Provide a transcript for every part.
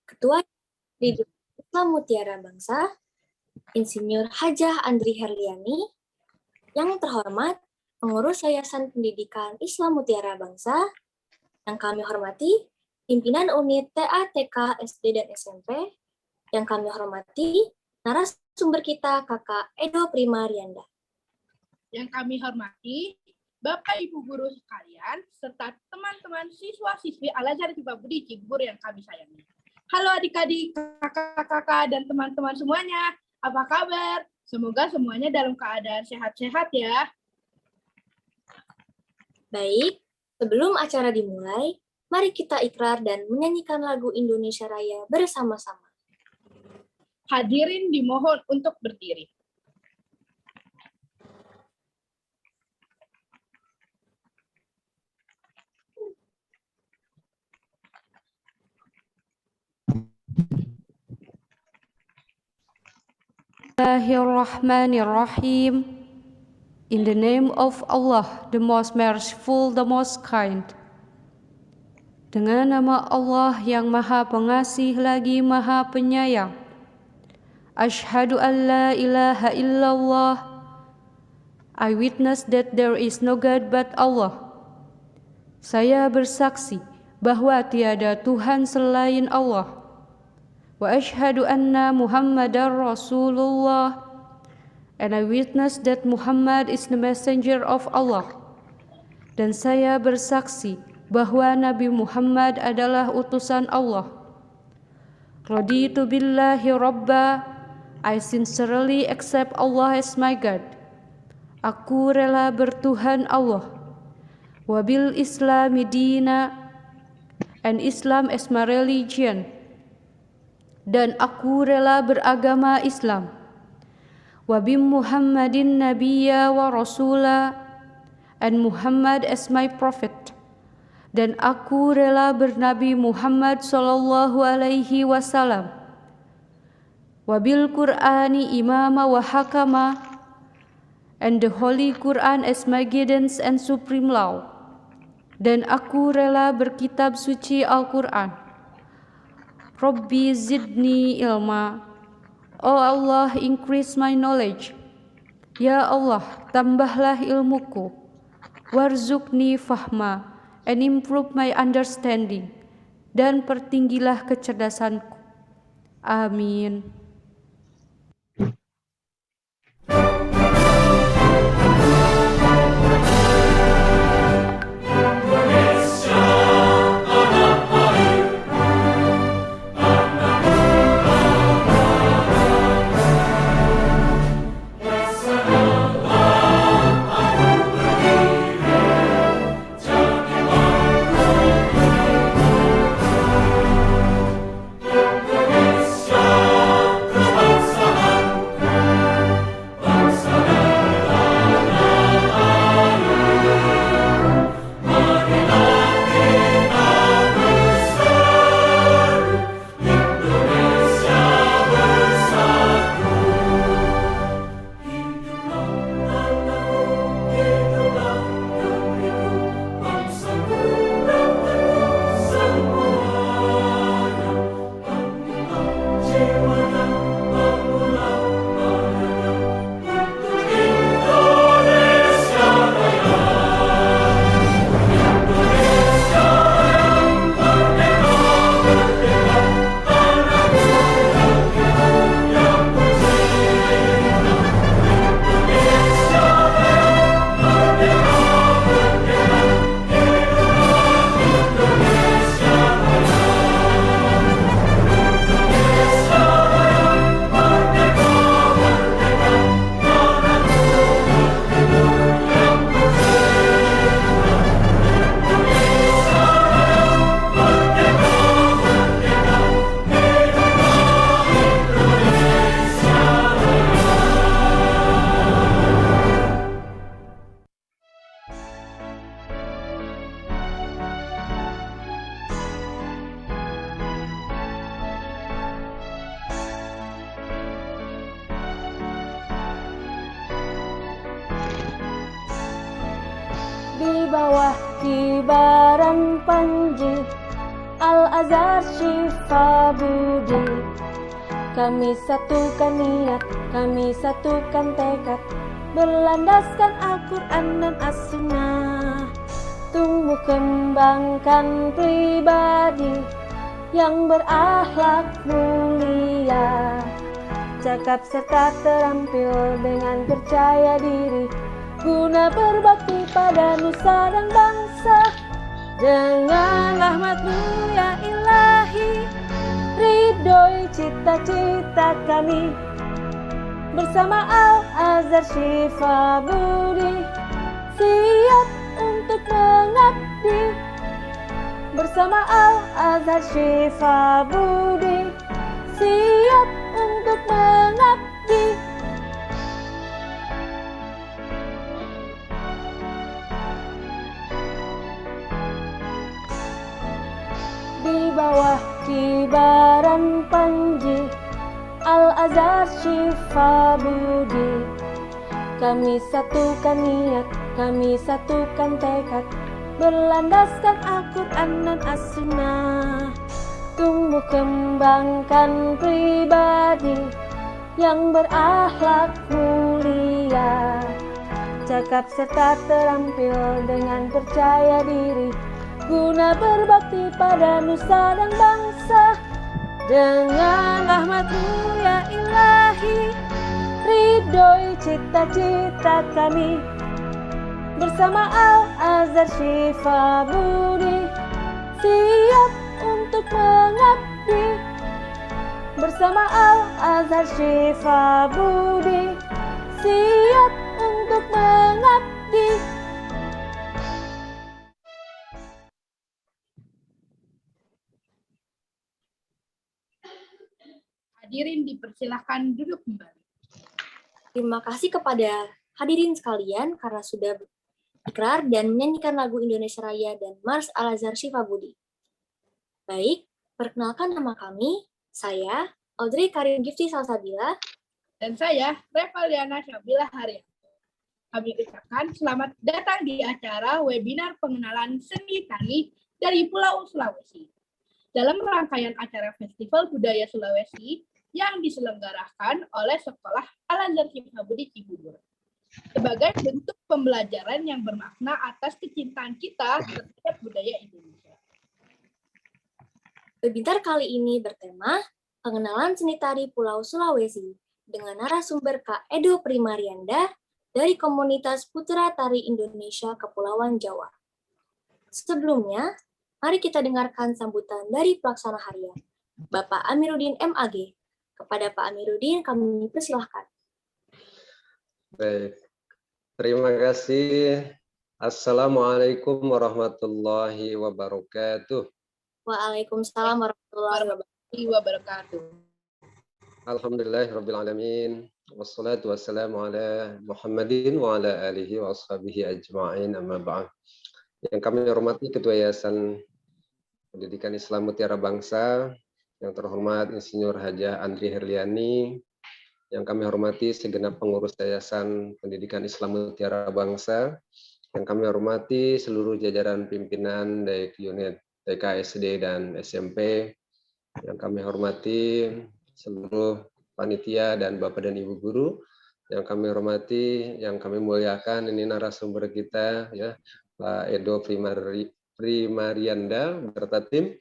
Ketua Didik Islam Mutiara Bangsa, Insinyur Hajah Andri Herliani, yang terhormat pengurus Yayasan Pendidikan Islam Mutiara Bangsa, yang kami hormati pimpinan unit TATK SD dan SMP, yang kami hormati narasumber kita Kakak Edo Primarianda. Yang kami hormati Bapak Ibu guru sekalian serta teman-teman siswa-siswi Al-Azhar Cipabudi Cibubur yang kami sayangi. Halo adik-adik, kakak-kakak, dan teman-teman semuanya. Apa kabar? Semoga semuanya dalam keadaan sehat-sehat ya. Baik, sebelum acara dimulai, mari kita ikrar dan menyanyikan lagu Indonesia Raya bersama-sama. Hadirin dimohon untuk berdiri. Bismillahirrahmanirrahim. In the name of Allah, the most merciful, the most kind. Dengan nama Allah yang Maha Pengasih lagi Maha Penyayang. Asyhadu an la ilaha illallah. I witness that there is no God but Allah. Saya bersaksi bahwa tiada Tuhan selain Allah. Wa asyhadu anna Muhammadar Rasulullah. And I witness that Muhammad is the messenger of Allah. Dan saya bersaksi bahwa Nabi Muhammad adalah utusan Allah. Raditu billahi rabba. I sincerely accept Allah as my God. Aku rela bertuhan Allah. Wabil Islami dina. And Islam as my religion. Dan aku rela beragama Islam. Wa bi Muhammadin nabiyya wa rasula, and Muhammad as my prophet. Dan aku rela bernabi Muhammad sallallahu alaihi wasallam. Wa bil Qur'ani imama wa hakama, and the Holy Quran as my guidance and supreme law. Dan aku rela berkitab suci Al-Quran. Rabbi zidni ilma. Oh Allah, increase my knowledge. Ya Allah, tambahlah ilmuku. Warzukni fahma, and improve my understanding. Dan pertinggilah kecerdasanku. Amin. Di bawah kibaran Panji Al-Azhar Syifa Budi. Kami satukan niat, kami satukan tekad, berlandaskan Al-Quran dan As-Sunnah. Tumbuh kembangkan pribadi yang berakhlak mulia, cakap serta terampil dengan percaya diri, guna berbakti pada nusa dan bangsa. Dengan rahmat-Mu ya Ilahi, ridhoi cita-cita kami, bersama Al-Azhar Syifa Budi, siap untuk mengabdi. Bersama Al-Azhar Syifa Budi, siap untuk mengabdi. Di bawah kibaran panji Al-Azhar Syifa Budi, kami satukan niat, kami satukan tekad, berlandaskan Al-Quran dan As-Sunnah. Tumbuh kembangkan pribadi yang berakhlak mulia, cakap serta terampil dengan percaya diri, guna berbakti pada nusa dan bangsa. Dengan rahmat-Mu ya Ilahi, ridhoi cita-cita kami, bersama Al-Azhar Syifa Budi, siap untuk mengabdi. Bersama Al-Azhar Syifa Budi, siap untuk mengabdi. Hadirin dipersilahkan duduk kembali. Terima kasih kepada hadirin sekalian karena sudah ikrar dan menyanyikan lagu Indonesia Raya dan Mars Al-Azhar Syifa Budi. Baik, perkenalkan nama kami, saya Audrey Karin Gifty Salsabila. Dan saya, Revaliana Syabila Haryanto. Kami ucapkan selamat datang di acara webinar pengenalan seni tani dari Pulau Sulawesi. Dalam rangkaian acara Festival Budaya Sulawesi yang diselenggarakan oleh Sekolah Al-Azhar Syifa Budi Cibubur. Sebagai bentuk pembelajaran yang bermakna atas kecintaan kita terhadap budaya Indonesia. Webinar kali ini bertema Pengenalan Seni Tari Pulau Sulawesi dengan narasumber Kak Edo Primarianda dari Komunitas Putra Tari Indonesia Kepulauan Jawa. Sebelumnya, mari kita dengarkan sambutan dari pelaksana harian, Bapak Amiruddin MAG. Kepada Pak Amiruddin, kami persilahkan. Baik, terima kasih. Assalamualaikum warahmatullahi wabarakatuh. Waalaikumsalam warahmatullahi wabarakatuh. Alhamdulillahirrabbilalamin. Wassalatu wassalamu ala Muhammadin wa ala alihi wa ashabihi ajma'in amma ba'd. Yang kami hormati Ketua Yayasan Pendidikan Islam Mutiara Bangsa, yang terhormat Insinyur Hajah Andri Herliani, yang kami hormati segenap pengurus Yayasan Pendidikan Islam Mutiara Bangsa, yang kami hormati seluruh jajaran pimpinan dari unit TK, SD, dan SMP, yang kami hormati seluruh panitia dan Bapak dan Ibu guru, yang kami hormati, yang kami muliakan, ini narasumber kita, ya, Pak Edo Primarianda beserta tim,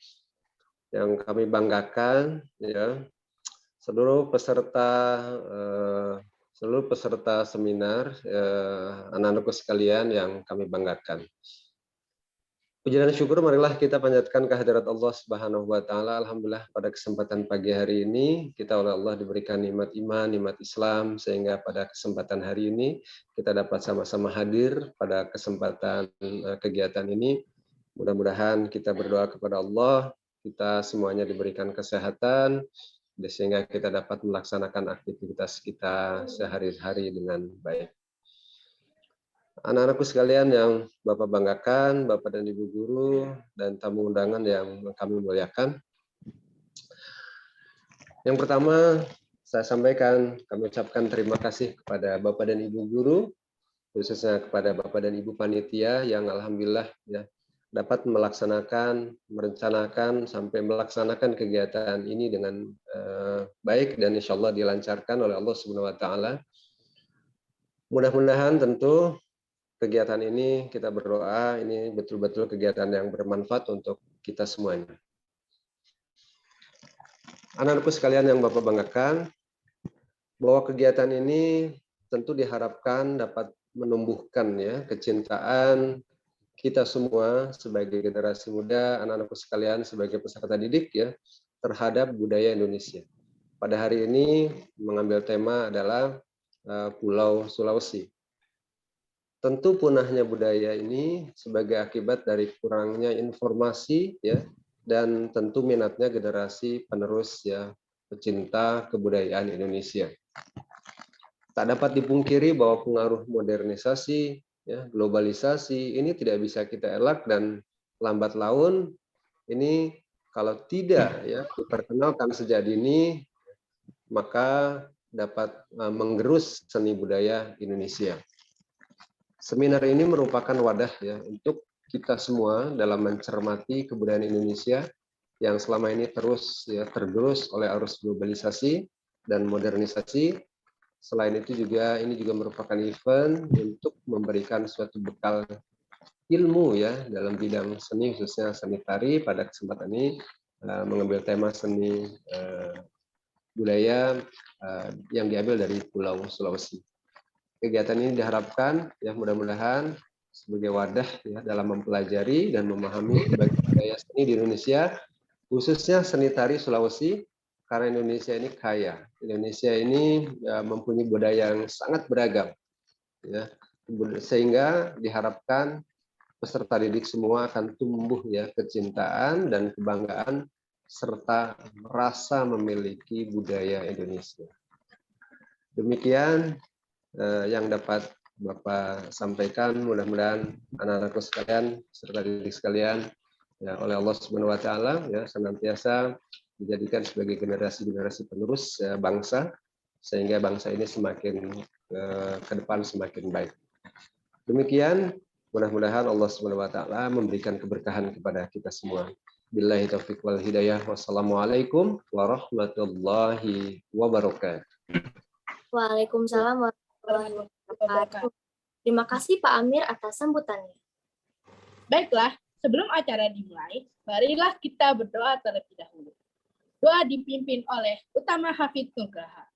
yang kami banggakan, ya, seluruh peserta seminar, anak-anakku sekalian yang kami banggakan. Puji dan syukur marilah kita panjatkan kehadirat Allah Subhanahu wa taala. Alhamdulillah pada kesempatan pagi hari ini kita oleh Allah diberikan nikmat iman, nikmat Islam, sehingga pada kesempatan hari ini kita dapat sama-sama hadir pada kesempatan kegiatan ini. Mudah-mudahan kita berdoa kepada Allah, kita semuanya diberikan kesehatan, sehingga kita dapat melaksanakan aktivitas kita sehari-hari dengan baik. Anak-anakku sekalian yang Bapak banggakan, Bapak dan Ibu guru, dan tamu undangan yang kami muliakan. Yang pertama, saya sampaikan, kami ucapkan terima kasih kepada Bapak dan Ibu guru, khususnya kepada Bapak dan Ibu panitia yang alhamdulillah ya dapat merencanakan sampai melaksanakan kegiatan ini dengan baik dan insya Allah dilancarkan oleh Allah Subhanahu Wa Taala. Mudah-mudahan tentu kegiatan ini kita berdoa ini betul-betul kegiatan yang bermanfaat untuk kita semuanya. Anak-anakku sekalian yang Bapak banggakan, bahwa kegiatan ini tentu diharapkan dapat menumbuhkan ya kecintaan kita semua sebagai generasi muda, anak-anakku sekalian sebagai peserta didik ya terhadap budaya Indonesia. Pada hari ini mengambil tema adalah Pulau Sulawesi. Tentu punahnya budaya ini sebagai akibat dari kurangnya informasi ya dan tentu minatnya generasi penerus ya pecinta kebudayaan Indonesia. Tak dapat dipungkiri bahwa pengaruh modernisasi, ya, globalisasi ini tidak bisa kita elak dan lambat laun ini kalau tidak ya diperkenalkan sejak dini maka dapat menggerus seni budaya Indonesia. Seminar ini merupakan wadah ya untuk kita semua dalam mencermati kebudayaan Indonesia yang selama ini terus ya tergerus oleh arus globalisasi dan modernisasi. Selain itu juga ini juga merupakan event untuk memberikan suatu bekal ilmu ya dalam bidang seni khususnya seni tari. Pada kesempatan ini mengambil tema seni budaya yang diambil dari Pulau Sulawesi. Kegiatan ini diharapkan ya mudah-mudahan sebagai wadah ya dalam mempelajari dan memahami budaya seni di Indonesia, khususnya seni tari Sulawesi, karena Indonesia ini kaya. Indonesia ini ya, mempunyai budaya yang sangat beragam, ya, sehingga diharapkan peserta didik semua akan tumbuh ya kecintaan dan kebanggaan serta rasa memiliki budaya Indonesia. Demikian yang dapat Bapak sampaikan, mudah-mudahan anak-anakku sekalian, serta didik sekalian, ya, oleh Allah Subhanahu Wa Taala ya senantiasa dijadikan sebagai generasi-generasi penerus ya, bangsa, sehingga bangsa ini semakin ke depan semakin baik. Demikian, mudah-mudahan Allah Subhanahu Wa Taala memberikan keberkahan kepada kita semua. Billahi taufiq wal hidayah. Wassalamualaikum warahmatullahi wabarakatuh. Waalaikumsalam warahmatullahi wabarakatuh. Terima kasih Pak Amir atas sambutannya. Baiklah, sebelum acara dimulai, marilah kita berdoa terlebih dahulu. Doa dipimpin oleh Utama Hafidz Nugraha.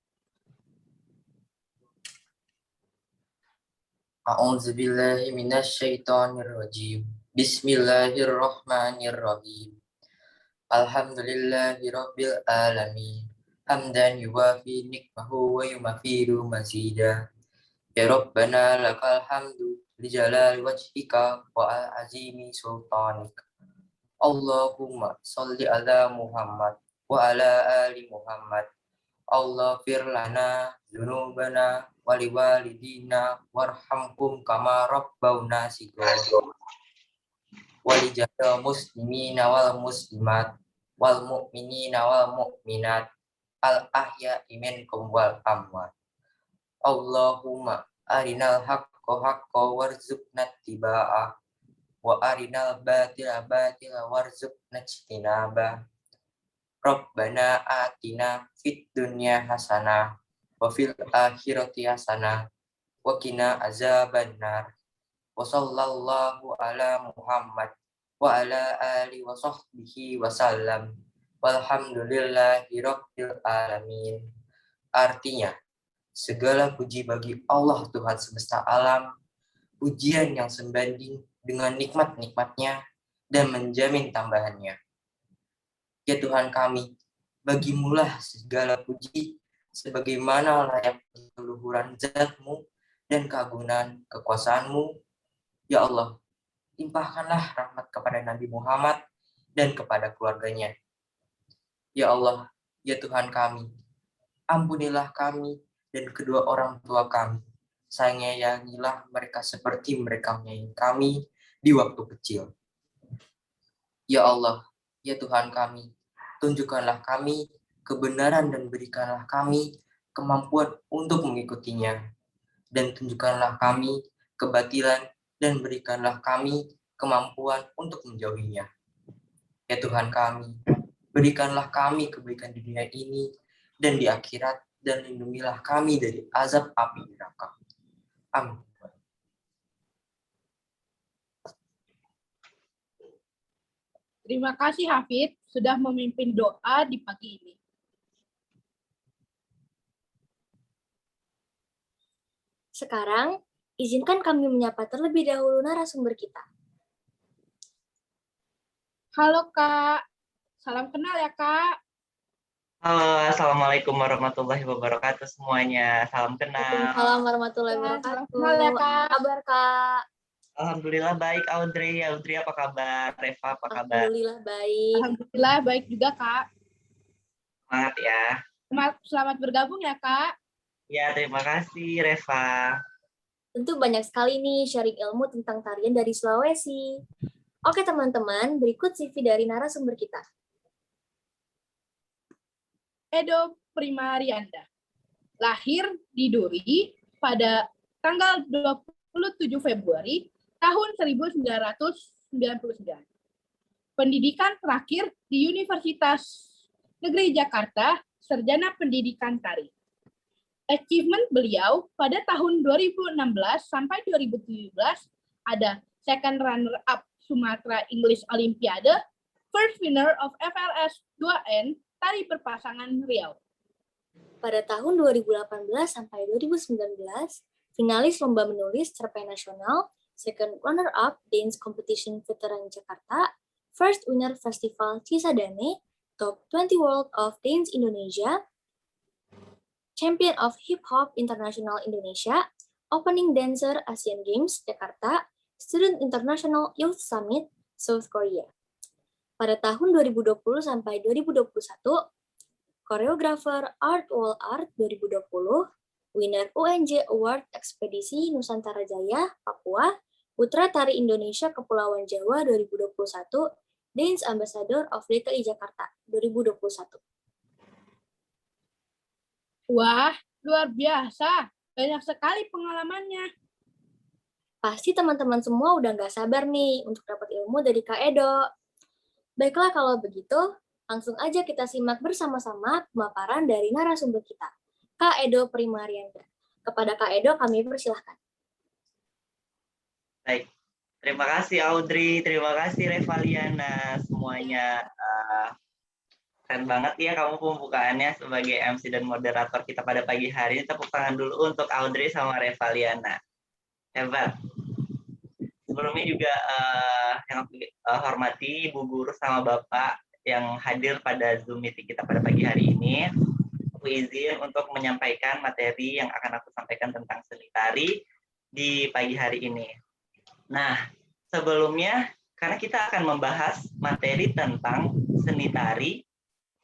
A'udzubillahi minasyaitonirrajim. Bismillahirrahmanirrahim. Alhamdulillahirabbil alamin. Hamdan yuwafi nikmahu wa yumafiru mazida. Ya Rabbana lakal hamdu li jalali wajhika wa azimi sultanik. Allahumma sholli ala Muhammad wa ala ali Muhammad. Allah firlana dzunubana wa liwalidina warhamhum kama rabbawna shighara. Walijal muslimina wal muslimat wal mu'minina wal mu'minat al ahya'i minkum wal amwat. Allahumma arinal haqqo haqqo warzuqna ittiba'ah wa arinal batila batila warzuqna ijtinabah. Rabbana atina fid dunya hasanah wa fil akhirati hasanah wa qina azabannar. Wa sallallahu ala Muhammad wa ala alihi wa sahbihi wa sallam. Walhamdulillahi rabbil alamin. Artinya, segala puji bagi Allah Tuhan semesta alam, pujian yang sebanding dengan nikmat-nikmatnya dan menjamin tambahannya. Ya Tuhan kami, bagimulah segala puji sebagaimana layak keluhuran zat-Mu dan keagungan kekuasaan-Mu. Ya Allah, limpahkanlah rahmat kepada Nabi Muhammad dan kepada keluarganya. Ya Allah, ya Tuhan kami, ampunilah kami dan kedua orang tua kami. Sayangilah mereka seperti mereka menyayangi kami di waktu kecil. Ya Allah, ya Tuhan kami, tunjukkanlah kami kebenaran dan berikanlah kami kemampuan untuk mengikutinya. Dan tunjukkanlah kami kebatilan dan berikanlah kami kemampuan untuk menjauhinya. Ya Tuhan kami, berikanlah kami kebaikan di dunia ini dan di akhirat, dan lindungilah kami dari azab api neraka. Amin. Terima kasih Hafid sudah memimpin doa di pagi ini. Sekarang, izinkan kami menyapa terlebih dahulu narasumber kita. Halo Kak, salam kenal ya Kak. Halo, Assalamualaikum warahmatullahi wabarakatuh semuanya. Salam kenal. Waalaikumsalam warahmatullahi Ya, wabarakatuh. salam kenal ya, Kak. Apa kabar, Kak? Alhamdulillah baik, Audrey. Audrey apa kabar? Reva apa kabar? Alhamdulillah baik. Alhamdulillah baik juga Kak. Semangat ya. Selamat bergabung ya Kak. Ya, terima kasih Reva. Tentu banyak sekali nih sharing ilmu tentang tarian dari Sulawesi. Oke teman-teman, berikut CV dari narasumber kita. Edo Primarianda. Lahir di Duri pada tanggal 27 Februari tahun 1999. Pendidikan terakhir di Universitas Negeri Jakarta, Sarjana Pendidikan Tari. Achievement beliau pada tahun 2016 sampai 2017 ada second runner-up Sumatera English Olympiade, first winner of FLS 2N, Tari Berpasangan Riau. Pada tahun 2018 sampai 2019, finalis Lomba Menulis Cerpen Nasional, second runner-up Dance Competition Veteran Jakarta, first winner Festival Cisadane, top 20 World of Dance Indonesia, champion of Hip Hop International Indonesia, opening dancer Asian Games Jakarta, student International Youth Summit South Korea. Pada tahun 2020 sampai 2021, koreografer Art Wall Art 2020, winner UNJ Award Ekspedisi Nusantara Jaya, Papua, Putra Tari Indonesia Kepulauan Jawa 2021, Dance Ambassador of DKI Jakarta 2021. Wah, luar biasa. Banyak sekali pengalamannya. Pasti teman-teman semua udah nggak sabar nih untuk dapat ilmu dari Kak Edo. Baiklah kalau begitu, langsung aja kita simak bersama-sama pemaparan dari narasumber kita, Kak Edo Primarianda. Kepada Kak Edo kami persilahkan. Baik, terima kasih Audrey, terima kasih Revaliana, semuanya. Keren banget ya kamu pembukaannya sebagai MC dan moderator kita pada pagi hari ini. Tepuk tangan dulu untuk Audrey sama Revaliana. Hebat. Sebelumnya juga yang aku hormati Ibu Guru sama Bapak yang hadir pada Zoom meeting kita pada pagi hari ini. Aku izin untuk menyampaikan materi yang akan aku sampaikan tentang seni tari di pagi hari ini. Nah, sebelumnya karena kita akan membahas materi tentang seni tari,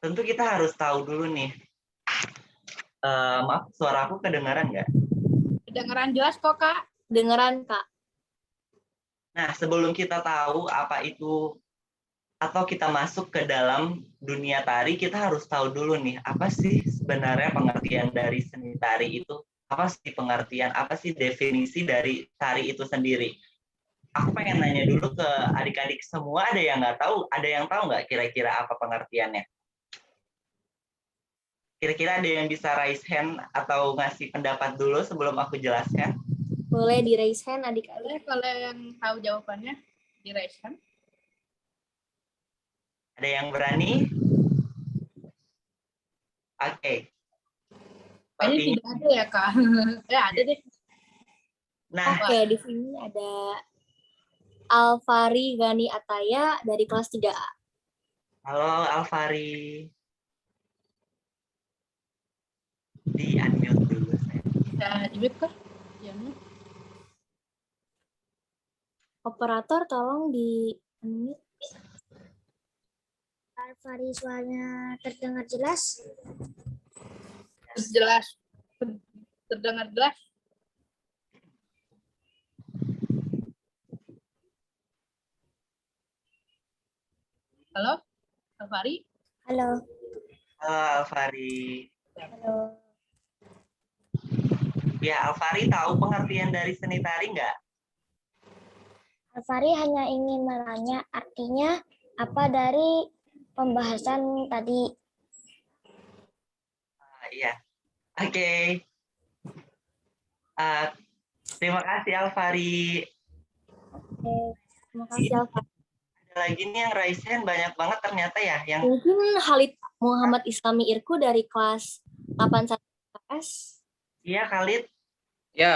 tentu kita harus tahu dulu nih. Maaf, suara aku kedengaran nggak? Kedengaran jelas kok, Kak. Dengeran, Kak. Nah, sebelum kita tahu apa itu atau kita masuk ke dalam dunia tari, kita harus tahu dulu nih, apa sih sebenarnya pengertian dari seni tari itu? Apa sih pengertian, apa sih definisi dari tari itu sendiri? Aku pengen nanya dulu ke adik-adik semua, ada yang nggak tahu? Ada yang tahu nggak kira-kira apa pengertiannya? Kira-kira ada yang bisa raise hand atau ngasih pendapat dulu sebelum aku jelaskan? Boleh di raise hand adik-adik. Kalau yang tahu jawabannya, di raise hand. Ada yang berani? Oke. Kayaknya tidak ada ya, Kak. Ada deh. Nah, Oke, di sini ada Alfari Gani Ataya dari kelas 3A. halo Alfari. Di unmute dulu saya. Bisa di-mute kah? Ya. Operator tolong di unmute. Alfari suaranya terdengar jelas. Jelas. Terdengar jelas. Halo, Alfari? Halo. Halo Alfari. Halo. Ya, Alfari tahu pengertian dari seni tari nggak? Alfari hanya ingin menanya artinya apa dari pembahasan tadi. Iya, oke. Terima kasih Alfari. Terima kasih, Alfa. Ada lagi nih yang raise hand banyak banget ternyata ya. Yang Mungkin Khalid Muhammad Islami Irku dari kelas 81 KS. iya Khalid. Ya,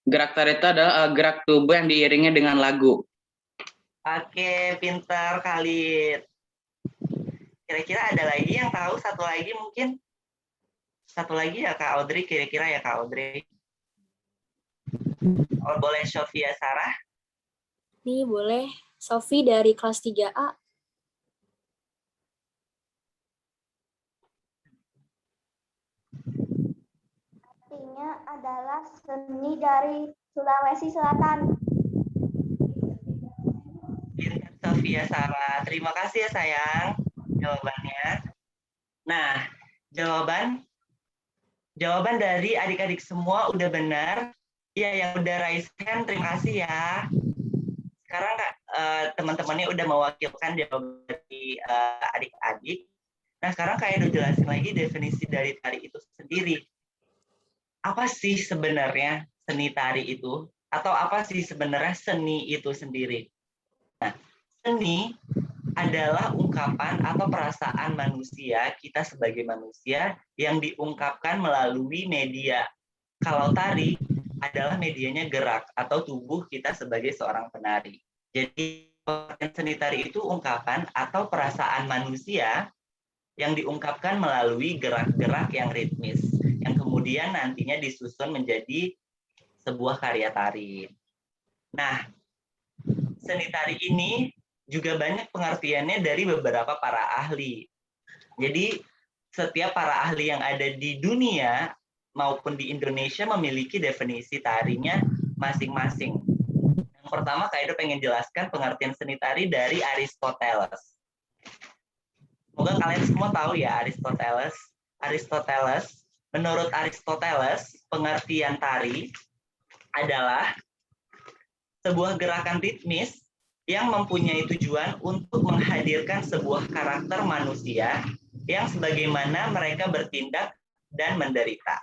gerak tari itu adalah gerak tubuh yang diiringi dengan lagu. Oke, pintar Khalid. Kira-kira ada lagi yang tahu? Satu lagi mungkin? Satu lagi ya Kak Audrey, kira-kira ya Kak Audrey. Oh, boleh Sofia Sarah? Nih boleh, Sofi dari kelas 3A. Artinya adalah seni dari Sulawesi Selatan. Pintar Sofia Sarah. Terima kasih ya sayang jawabannya. Nah, jawaban dari adik-adik semua udah benar. Ya, yang udah raise hand, terima kasih ya. Sekarang Kak, teman-temannya udah mewakilkan jawaban dari adik-adik. Nah, sekarang Kak Edo jelasin lagi definisi dari tari itu sendiri. Apa sih sebenarnya seni tari itu? Atau apa sih sebenarnya seni itu sendiri? Nah, seni adalah ungkapan atau perasaan manusia, kita sebagai manusia, yang diungkapkan melalui media. Kalau tari adalah medianya gerak atau tubuh kita sebagai seorang penari. Jadi seni tari itu ungkapan atau perasaan manusia yang diungkapkan melalui gerak-gerak yang ritmis, yang kemudian nantinya disusun menjadi sebuah karya tari. Nah, seni tari ini juga banyak pengertiannya dari beberapa para ahli. Jadi, setiap para ahli yang ada di dunia maupun di Indonesia memiliki definisi tarinya masing-masing. Yang pertama, Kak Edo pengen jelaskan pengertian seni tari dari Aristoteles. Semoga kalian semua tahu ya Aristoteles. Menurut Aristoteles, pengertian tari adalah sebuah gerakan ritmis yang mempunyai tujuan untuk menghadirkan sebuah karakter manusia yang sebagaimana mereka bertindak dan menderita.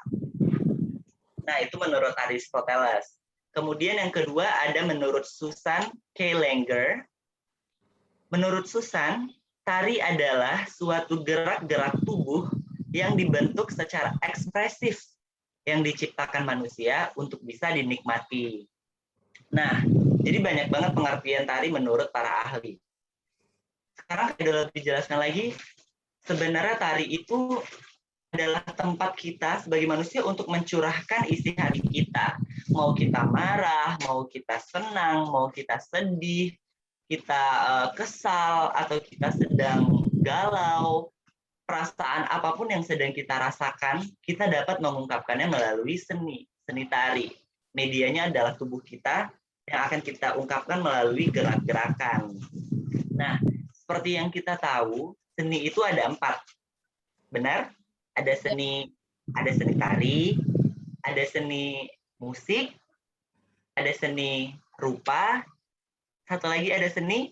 Nah, itu menurut Aristoteles. Kemudian yang kedua ada menurut Susan K. Langer. Menurut Susan, tari adalah suatu gerak-gerak tubuh yang dibentuk secara ekspresif yang diciptakan manusia untuk bisa dinikmati. Nah, jadi banyak banget pengertian tari menurut para ahli. Sekarang kita lebih jelaskan lagi, sebenarnya tari itu adalah tempat kita sebagai manusia untuk mencurahkan isi hati kita. Mau kita marah, mau kita senang, mau kita sedih, kita kesal, atau kita sedang galau, perasaan apapun yang sedang kita rasakan, kita dapat mengungkapkannya melalui seni tari. Medianya adalah tubuh kita yang akan kita ungkapkan melalui gerak-gerakan. Nah, seperti yang kita tahu, seni itu ada 4. Benar? Ada seni tari, ada seni musik, ada seni rupa, satu lagi ada seni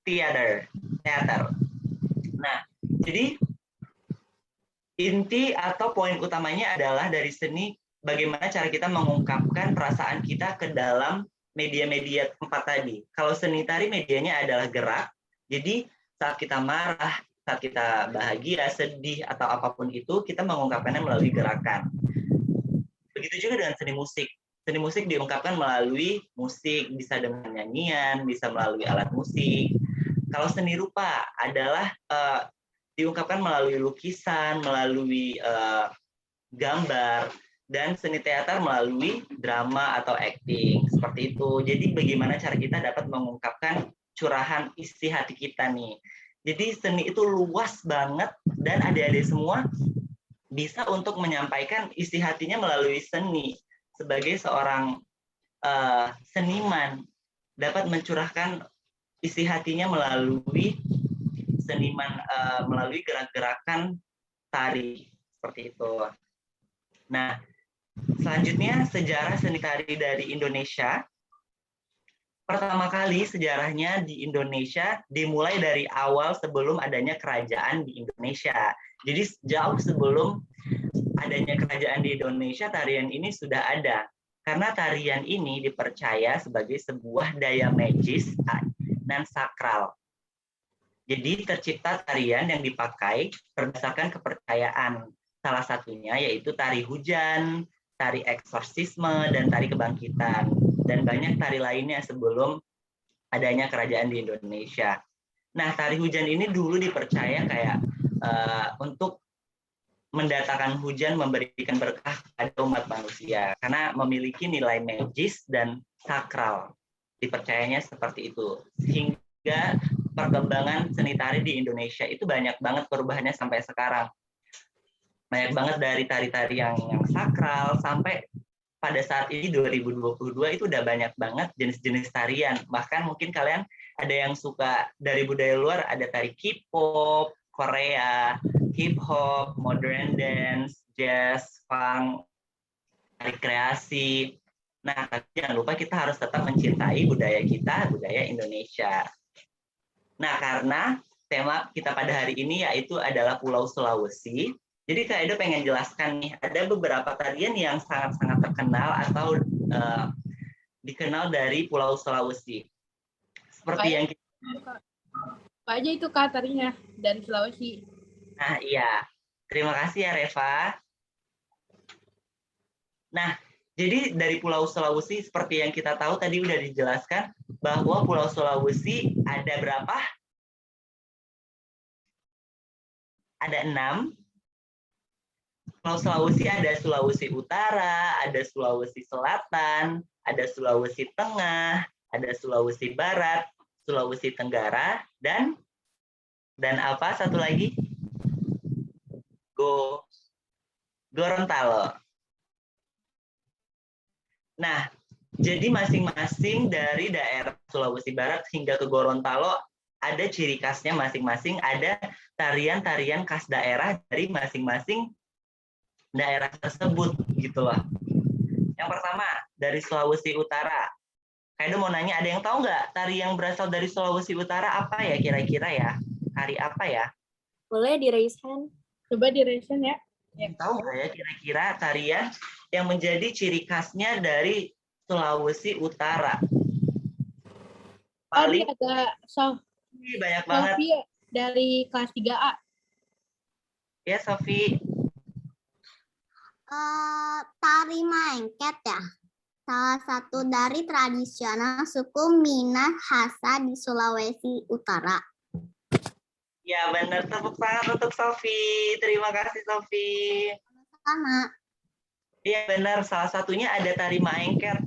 teater. Nah, jadi inti atau poin utamanya adalah dari seni bagaimana cara kita mengungkapkan perasaan kita ke dalam media-media 4 tadi. Kalau seni tari medianya adalah gerak, jadi saat kita marah, saat kita bahagia, sedih, atau apapun itu, kita mengungkapkannya melalui gerakan. Begitu juga dengan seni musik. Seni musik diungkapkan melalui musik, bisa dengan nyanyian, bisa melalui alat musik. Kalau seni rupa adalah diungkapkan melalui lukisan, melalui gambar, dan seni teater melalui drama atau acting. Seperti itu. Jadi bagaimana cara kita dapat mengungkapkan curahan isi hati kita nih. Jadi seni itu luas banget dan adik-adik semua bisa untuk menyampaikan isi hatinya melalui seni. Sebagai seorang seniman dapat mencurahkan isi hatinya melalui melalui gerak-gerakan tari seperti itu. Nah, Selanjutnya, sejarah seni tari dari Indonesia. Pertama kali sejarahnya di Indonesia dimulai dari awal sebelum adanya kerajaan di Indonesia. Jadi jauh sebelum adanya kerajaan di Indonesia, tarian ini sudah ada. Karena tarian ini dipercaya sebagai sebuah daya magis dan sakral. Jadi tercipta tarian yang dipakai berdasarkan kepercayaan. Salah satunya yaitu tari hujan, tari eksorsisme, dan tari kebangkitan. Dan banyak tari lainnya sebelum adanya kerajaan di Indonesia. Nah, tari hujan ini dulu dipercaya kayak untuk mendatangkan hujan, memberikan berkah pada umat manusia. Karena memiliki nilai magis dan sakral. Dipercayanya seperti itu. Sehingga perkembangan seni tari di Indonesia itu banyak banget perubahannya sampai sekarang. Banyak banget dari tari-tari yang sakral sampai pada saat ini 2022 itu udah banyak banget jenis-jenis tarian. Bahkan mungkin kalian ada yang suka dari budaya luar, ada tari K-pop, Korea, hip-hop, modern dance, jazz, funk, tari kreasi. Nah, tapi jangan lupa kita harus tetap mencintai budaya kita, budaya Indonesia. Nah, karena tema kita pada hari ini yaitu adalah Pulau Sulawesi, jadi Kak Edo pengen jelaskan nih, ada beberapa tarian yang sangat-sangat terkenal atau dikenal dari Pulau Sulawesi. Seperti yang kita... Apa aja itu Kak tarinya dari Sulawesi? Nah, iya. Terima kasih ya, Reva. Nah, jadi dari Pulau Sulawesi, seperti yang kita tahu tadi udah dijelaskan, bahwa Pulau Sulawesi ada berapa? Ada 6. Pulau Sulawesi ada Sulawesi Utara, ada Sulawesi Selatan, ada Sulawesi Tengah, ada Sulawesi Barat, Sulawesi Tenggara, dan apa satu lagi? Gorontalo. Nah, jadi masing-masing dari daerah Sulawesi Barat hingga ke Gorontalo ada ciri khasnya masing-masing, ada tarian-tarian khas daerah dari masing-masing daerah tersebut gitu loh. Yang pertama dari Sulawesi Utara. Kayaknya mau nanya, ada yang tahu nggak tari yang berasal dari Sulawesi Utara apa ya kira-kira ya? Tari apa ya? Boleh di raise hand. Coba di raise hand ya. Tahu nggak ya kira-kira tarian yang menjadi ciri khasnya dari Sulawesi Utara? Paling ada banyak banget. Sofi dari kelas 3A. Ya, Sofi. Tari Maengket ya. Salah satu dari tradisional suku Minahasa di Sulawesi Utara. Ya, benar. Tepuk tangan untuk Sofi. Terima kasih, Sofi. Sama. Iya, benar. Salah satunya ada tari Maengket.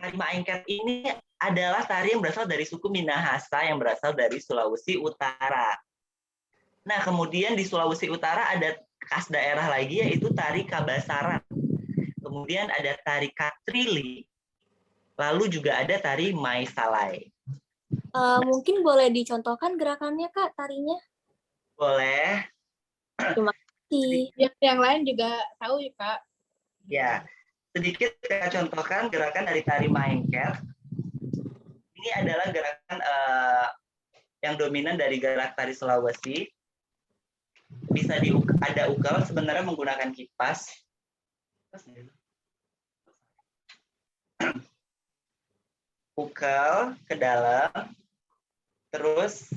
Tari Maengket ini adalah tari yang berasal dari suku Minahasa yang berasal dari Sulawesi Utara. Nah, kemudian di Sulawesi Utara ada khas daerah lagi yaitu tari Kabasaran. Kemudian ada tari Katrili. Lalu juga ada tari Maisalai. Mungkin boleh dicontohkan gerakannya, Kak, tarinya? Boleh. Terima kasih. Yang lain juga tahu ya, Kak? Ya, sedikit saya contohkan gerakan dari tari Maengket. Ini adalah gerakan yang dominan dari gerak tari Sulawesi. Bisa ada ukal sebenarnya menggunakan kipas. Ukal ke dalam. Terus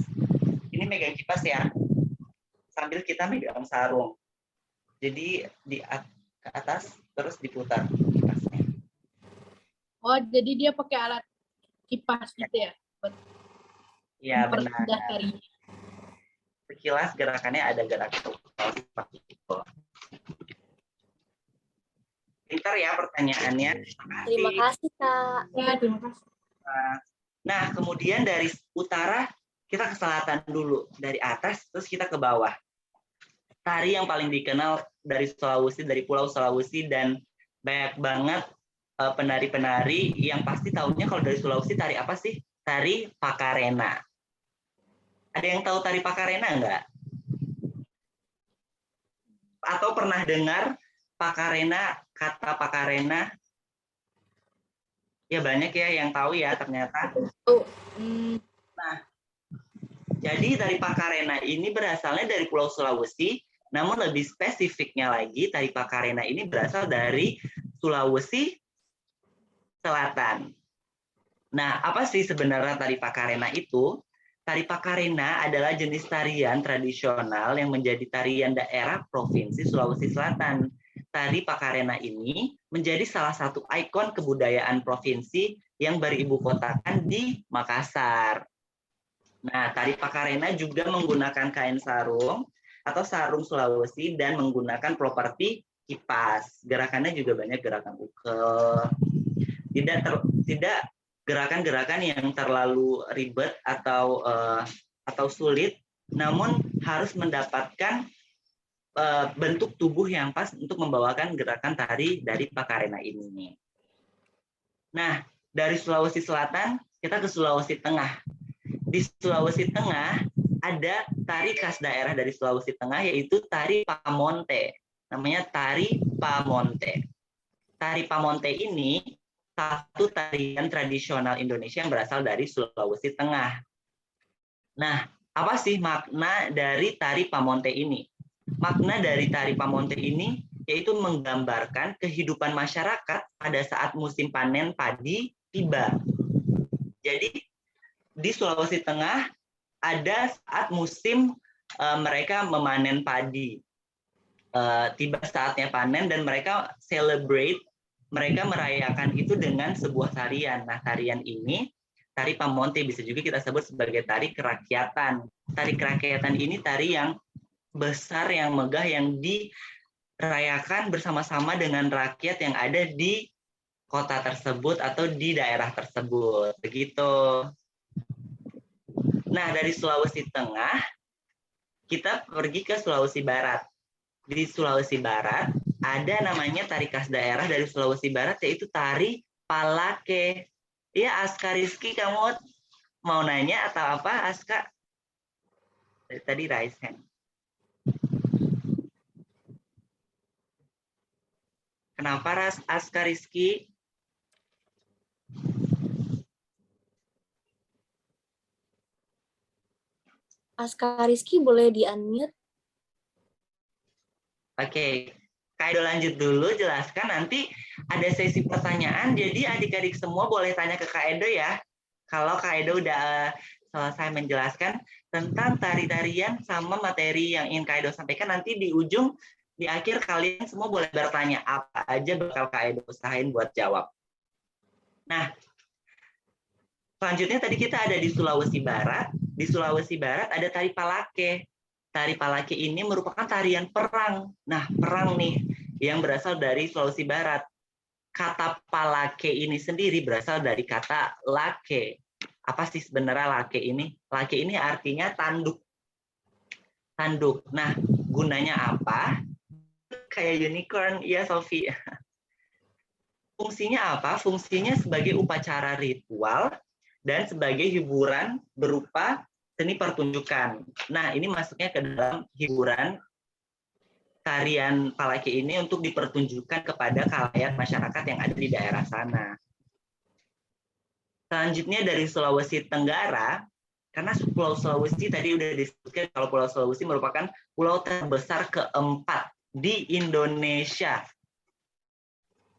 ini megang kipas ya. Sambil kita megang sarung. Jadi ke atas terus diputar kipasnya. Oh, jadi dia pakai alat kipas gitu ya? Iya, benar. Tarinya. Sekilas gerakannya ada gerak seperti itu. Pintar ya pertanyaannya. Terima kasih, Kak. Ya, terima kasih. Nah, kemudian dari utara kita ke selatan dulu. Dari atas terus kita ke bawah. Tari yang paling dikenal dari Sulawesi, dari Pulau Sulawesi, dan banyak banget penari-penari yang pasti tahunya kalau dari Sulawesi tari apa sih? Tari Pakarena. Ada yang tahu tari Pakarena enggak? Atau pernah dengar Pakarena, kata Pakarena. Ya banyak ya yang tahu ya ternyata. Nah, jadi tari Pakarena ini berasalnya dari Pulau Sulawesi, namun lebih spesifiknya lagi tari Pakarena ini berasal dari Sulawesi Selatan. Nah, apa sih sebenarnya tari Pakarena itu? Tari Pakarena adalah jenis tarian tradisional yang menjadi tarian daerah Provinsi Sulawesi Selatan. Tari Pakarena ini menjadi salah satu ikon kebudayaan provinsi yang beribu kotakan di Makassar. Nah, tari Pakarena juga menggunakan kain sarung atau sarung Sulawesi dan menggunakan properti kipas. Gerakannya juga banyak gerakan ukel. Tidak gerakan-gerakan yang terlalu ribet atau sulit, namun harus mendapatkan bentuk tubuh yang pas untuk membawakan gerakan tari dari Pakarena ini. Nah, dari Sulawesi Selatan kita ke Sulawesi Tengah. Di Sulawesi Tengah ada tari khas daerah dari Sulawesi Tengah yaitu tari Pamonte. Namanya tari Pamonte. Tari Pamonte ini satu tarian tradisional Indonesia yang berasal dari Sulawesi Tengah. Nah, apa sih makna dari tari Pamonte ini? Makna dari tari Pamonte ini yaitu menggambarkan kehidupan masyarakat pada saat musim panen padi tiba. Jadi, di Sulawesi Tengah ada saat musim mereka memanen padi. Tiba saatnya panen dan mereka celebrate, mereka merayakan itu dengan sebuah tarian. Nah, tarian ini, tari Pamonte, bisa juga kita sebut sebagai tari kerakyatan. Tari kerakyatan ini tari yang besar, yang megah, yang dirayakan bersama-sama dengan rakyat yang ada di kota tersebut atau di daerah tersebut. Begitu. Nah, dari Sulawesi Tengah, kita pergi ke Sulawesi Barat. Di Sulawesi Barat, ada namanya tari khas daerah dari Sulawesi Barat, yaitu tari Palake. Iya, Aska Rizky, kamu mau nanya atau apa, Aska? Tadi raise hand. Kenapa, Aska Rizky? Aska Rizky boleh di-unmute? Oke, Kak Edo lanjut dulu, jelaskan. Nanti ada sesi pertanyaan, jadi adik-adik semua boleh tanya ke Kak Edo ya. Kalau Kak Edo udah selesai menjelaskan tentang tari-tarian sama materi yang ingin Kak Edo sampaikan, nanti di ujung, di akhir kalian semua boleh bertanya apa aja bakal Kak Edo usahain buat jawab. Nah, selanjutnya tadi kita ada di Sulawesi Barat. Di Sulawesi Barat ada tari Palake. Tari Palake ini merupakan tarian perang. Nah, perang nih yang berasal dari Sulawesi Barat. Kata Palake ini sendiri berasal dari kata lake. Apa sih sebenarnya lake ini? Lake ini artinya tanduk. Tanduk. Nah, gunanya apa? Kayak unicorn, ya Sofi. Fungsinya apa? Fungsinya sebagai upacara ritual dan sebagai hiburan berupa seni pertunjukan. Nah, ini masuknya ke dalam hiburan tarian Palake ini untuk dipertunjukkan kepada khalayak masyarakat yang ada di daerah sana. Selanjutnya dari Sulawesi Tenggara, karena Pulau Sulawesi tadi udah disebutkan kalau Pulau Sulawesi merupakan pulau terbesar keempat di Indonesia.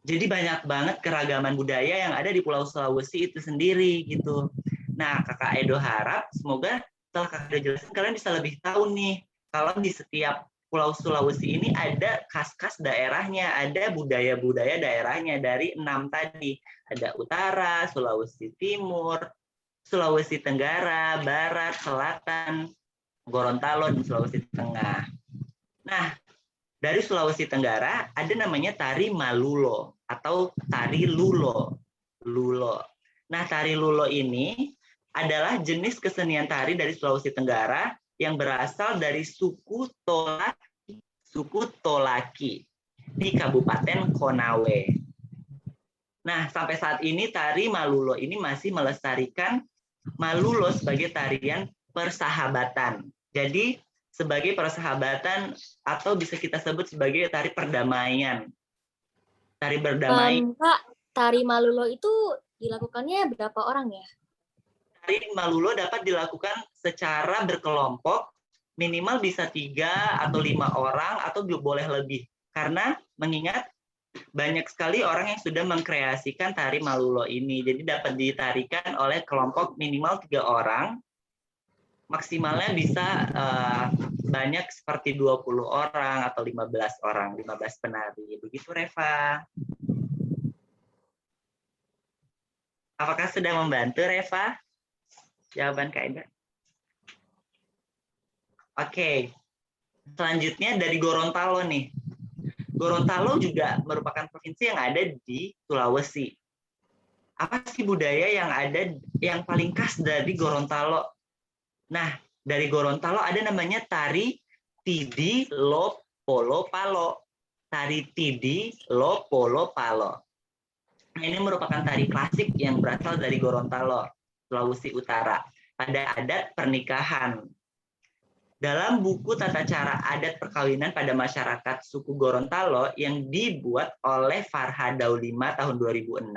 Jadi banyak banget keragaman budaya yang ada di Pulau Sulawesi itu sendiri gitu. Nah, Kakak Edo harap semoga setelah Kakak Edo jelaskan kalian bisa lebih tahu nih kalau di setiap Pulau Sulawesi ini ada khas-khas daerahnya, ada budaya-budaya daerahnya dari 6 tadi. Ada Utara, Sulawesi Timur, Sulawesi Tenggara, Barat, Selatan, Gorontalo, dan Sulawesi Tengah. Nah, dari Sulawesi Tenggara ada namanya tari Malulo atau tari Lulo. Nah, tari Lulo ini adalah jenis kesenian tari dari Sulawesi Tenggara yang berasal dari suku Tolaki di Kabupaten Konawe. Nah, sampai saat ini tari Malulo ini masih melestarikan Malulo sebagai tarian persahabatan. Jadi sebagai persahabatan atau bisa kita sebut sebagai tari perdamaian. Tari berdamai. Kak, tari Malulo itu dilakukannya berapa orang ya? Tari Malulo dapat dilakukan secara berkelompok, minimal bisa 3 atau 5 orang atau boleh lebih. Karena mengingat banyak sekali orang yang sudah mengkreasikan tari Malulo ini. Jadi dapat ditarikan oleh kelompok minimal 3 orang. Maksimalnya bisa banyak seperti 20 orang atau 15 orang, 15 penari. Begitu Reva. Apakah sudah membantu Reva? Jawaban Kak Eda. Oke. Selanjutnya dari Gorontalo nih. Gorontalo juga merupakan provinsi yang ada di Sulawesi. Apa sih budaya yang ada yang paling khas dari Gorontalo? Nah, dari Gorontalo ada namanya tari Tidi Lo Polo Palo. Tari Tidi Lo Polo Palo. Ini merupakan tari klasik yang berasal dari Gorontalo, Sulawesi Utara, pada adat pernikahan. Dalam buku Tata Cara Adat Perkawinan pada Masyarakat Suku Gorontalo yang dibuat oleh Farha Daulima tahun 2006,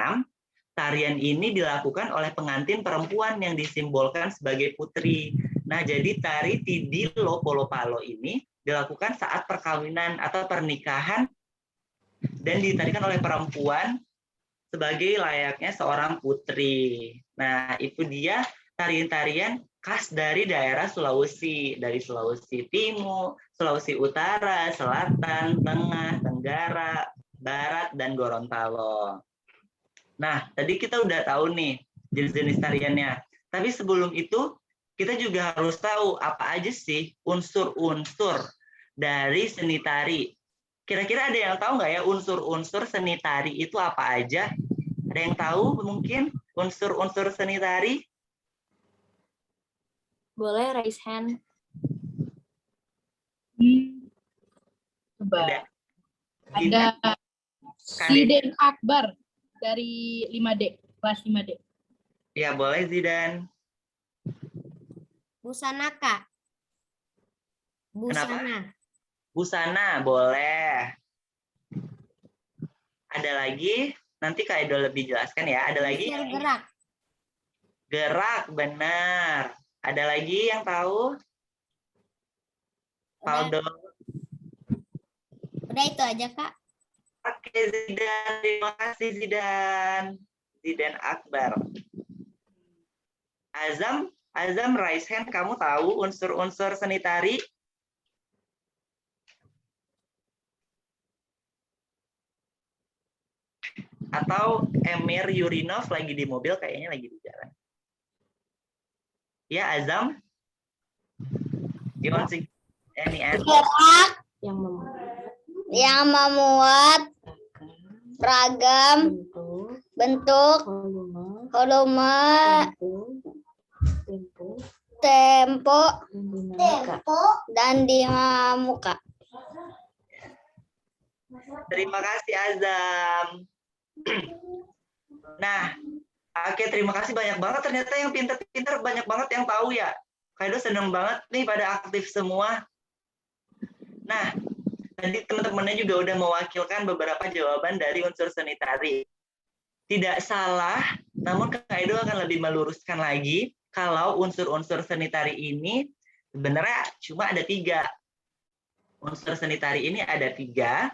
tarian ini dilakukan oleh pengantin perempuan yang disimbolkan sebagai putri. Nah, jadi tari Tidi Lo Polo Palo ini dilakukan saat perkawinan atau pernikahan dan ditarikan oleh perempuan sebagai layaknya seorang putri. Nah, itu dia tarian-tarian khas dari daerah Sulawesi, dari Sulawesi Timur, Sulawesi Utara, Selatan, Tengah, Tenggara, Barat, dan Gorontalo. Nah, tadi kita udah tahu nih jenis-jenis tariannya. Tapi sebelum itu, kita juga harus tahu apa aja sih unsur-unsur dari seni tari. Kira-kira ada yang tahu nggak ya unsur-unsur seni tari itu apa aja? Ada yang tahu mungkin unsur-unsur seni tari? Boleh raise hand. Coba. Ada Zidan Akbar dari 5D, kelas 5D. Ya, boleh Zidan. Busana, Kak. Busana. Kenapa? Busana, boleh. Ada lagi? Nanti Kak Edo lebih jelaskan ya. Ada lagi? Gerak. Gerak, benar. Ada lagi yang tahu? Faldo. Udah itu aja, Kak. Oke, Zidan. Terima kasih, Zidan. Zidan Akbar. Azam, raise hand. Kamu tahu unsur-unsur seni tari? Atau Emir Yurinov lagi di mobil, kayaknya lagi di jalan. Ya, Azam? You want to any answer? Gerak yang memuat ragam bentuk, volume, tempo, dan dinamika. Terima kasih, Azam. Nah, oke, terima kasih banyak banget. Ternyata yang pintar-pintar banyak banget yang tahu ya. Kak Edo seneng banget nih pada aktif semua. Nah, tadi teman-temannya juga udah mewakilkan beberapa jawaban dari unsur seni tari. Tidak salah, namun Kak Edo akan lebih meluruskan lagi kalau unsur-unsur seni tari ini sebenarnya cuma ada 3. Unsur seni tari ini ada 3.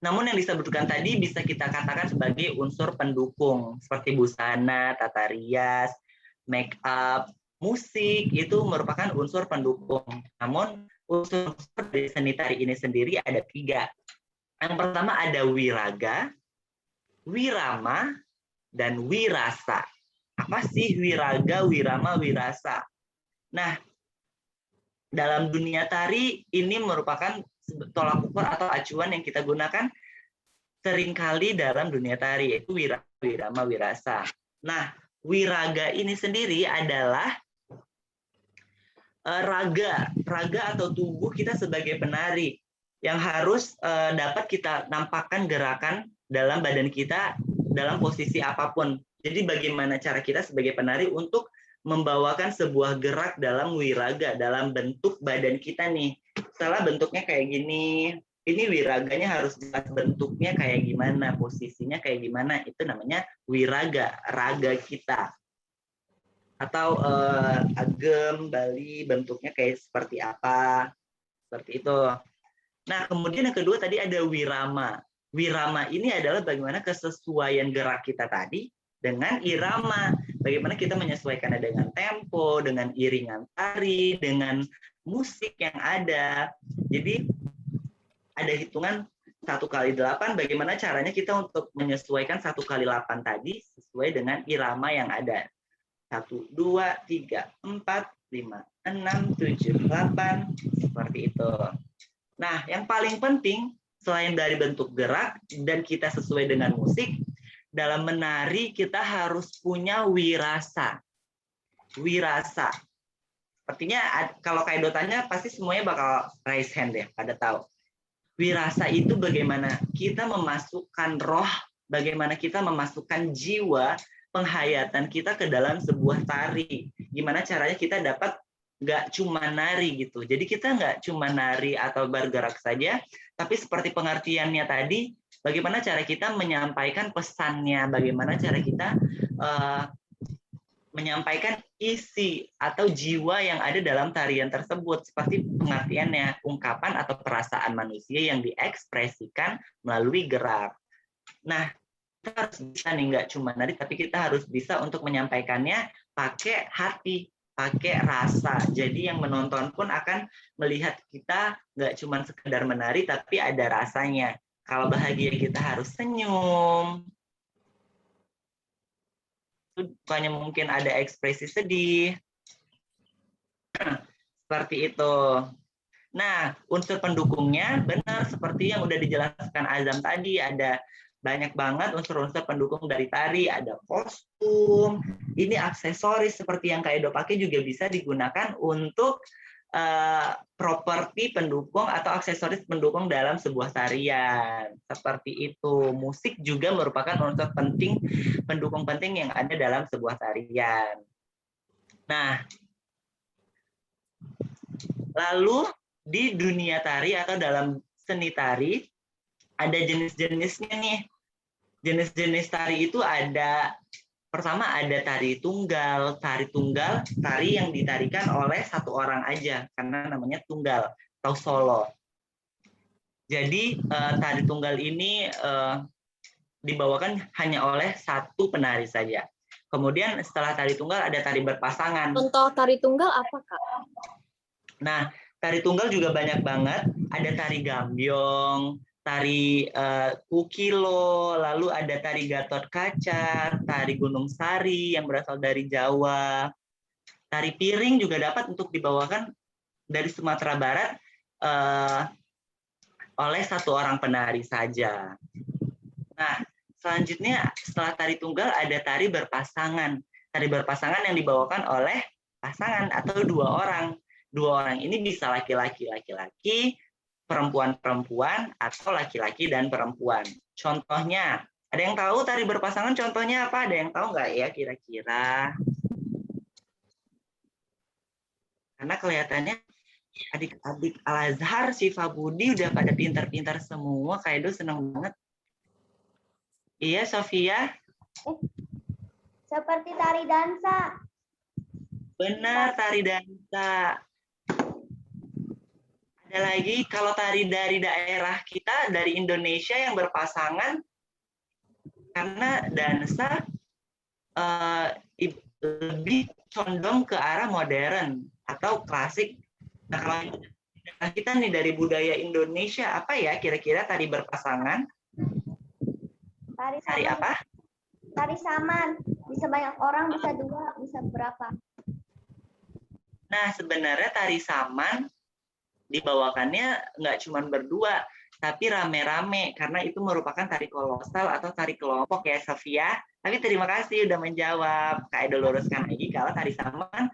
Namun yang disebutkan tadi bisa kita katakan sebagai unsur pendukung, seperti busana, tata rias, make up, musik, itu merupakan unsur pendukung. Namun unsur dari seni tari ini sendiri ada 3. Yang pertama ada wiraga, wirama, dan wirasa. Apa sih wiraga, wirama, wirasa? Nah, dalam dunia tari ini merupakan tolak ukur atau acuan yang kita gunakan seringkali dalam dunia tari, yaitu wirama, wirasa. Nah, wiraga ini sendiri adalah raga atau tubuh kita sebagai penari yang harus dapat kita nampakkan gerakan dalam badan kita dalam posisi apapun. Jadi bagaimana cara kita sebagai penari untuk membawakan sebuah gerak dalam wiraga, dalam bentuk badan kita nih. Setelah bentuknya kayak gini, ini wiraganya harus jelas bentuknya kayak gimana, posisinya kayak gimana, itu namanya wiraga, raga kita. Atau agem, Bali, bentuknya kayak seperti apa, seperti itu. Nah, kemudian yang kedua tadi ada wirama. Wirama ini adalah bagaimana kesesuaian gerak kita tadi dengan irama. Bagaimana kita menyesuaikannya dengan tempo, dengan iringan tari, dengan musik yang ada. Jadi ada hitungan 1 kali 8, bagaimana caranya kita untuk menyesuaikan 1 kali 8 tadi sesuai dengan irama yang ada. 1, 2, 3, 4, 5, 6, 7, 8, seperti itu. Nah, yang paling penting, selain dari bentuk gerak dan kita sesuai dengan musik, dalam menari kita harus punya wirasa. Wirasa. Sepertinya kalau Kaido tanya, pasti semuanya bakal raise hand ya, pada tahu. Wirasa itu bagaimana kita memasukkan roh, bagaimana kita memasukkan jiwa, penghayatan kita ke dalam sebuah tari. Gimana caranya kita dapat nggak cuma nari gitu. Jadi kita nggak cuma nari atau bergerak saja, tapi seperti pengertiannya tadi, bagaimana cara kita menyampaikan pesannya, bagaimana cara kita menyampaikan isi atau jiwa yang ada dalam tarian tersebut, seperti pengertiannya, ungkapan atau perasaan manusia yang diekspresikan melalui gerak. Nah, kita harus bisa nih, nggak cuma nari, tapi kita harus bisa untuk menyampaikannya pakai hati, pakai rasa. Jadi yang menonton pun akan melihat kita nggak cuma sekedar menari, tapi ada rasanya. Kalau bahagia kita harus senyum. Bukannya mungkin ada ekspresi sedih. Seperti itu. Nah, unsur pendukungnya benar seperti yang udah dijelaskan Azam tadi, ada banyak banget unsur-unsur pendukung dari tari, ada kostum, ini aksesoris seperti yang Kaido pakai juga bisa digunakan untuk properti pendukung atau aksesoris pendukung dalam sebuah tarian. Seperti itu. Musik juga merupakan unsur penting, pendukung penting yang ada dalam sebuah tarian. Nah, lalu di dunia tari atau dalam seni tari, ada jenis-jenisnya nih. Jenis-jenis tari itu ada, pertama ada tari tunggal. Tari tunggal, tari yang ditarikan oleh satu orang aja, karena namanya tunggal atau solo. Jadi tari tunggal ini dibawakan hanya oleh satu penari saja. Kemudian setelah tari tunggal ada tari berpasangan. Contoh tari tunggal apa, Kak? Nah, tari tunggal juga banyak banget. Ada tari gambyong, tari kukilo, lalu ada tari Gatot Kaca, tari Gunung Sari yang berasal dari Jawa. Tari piring juga dapat untuk dibawakan dari Sumatera Barat oleh satu orang penari saja. Nah, selanjutnya setelah tari tunggal ada tari berpasangan. Tari berpasangan yang dibawakan oleh pasangan atau 2 orang. 2 orang ini bisa laki-laki, perempuan-perempuan, atau laki-laki dan perempuan. Contohnya, ada yang tahu tari berpasangan contohnya apa? Ada yang tahu nggak ya kira-kira? Karena kelihatannya adik-adik Al-Azhar, Syifa Budi udah pada pintar-pintar semua. Kaido seneng banget. Iya, Sofia? Seperti tari dansa. Benar, tari dansa. Ada lagi, kalau tari dari daerah kita, dari Indonesia yang berpasangan, karena dansa lebih condong ke arah modern atau klasik. Nah, kalau kita nih dari budaya Indonesia, apa ya kira-kira tari berpasangan? Tari apa? Tari saman. Bisa banyak orang, bisa 2, bisa berapa. Nah, sebenarnya tari saman dibawakannya nggak cuma berdua, tapi rame-rame, karena itu merupakan tari kolosal atau tari kelompok ya, Sofia. Tapi terima kasih udah menjawab. Kak Edo luruskan lagi, kalau tari saman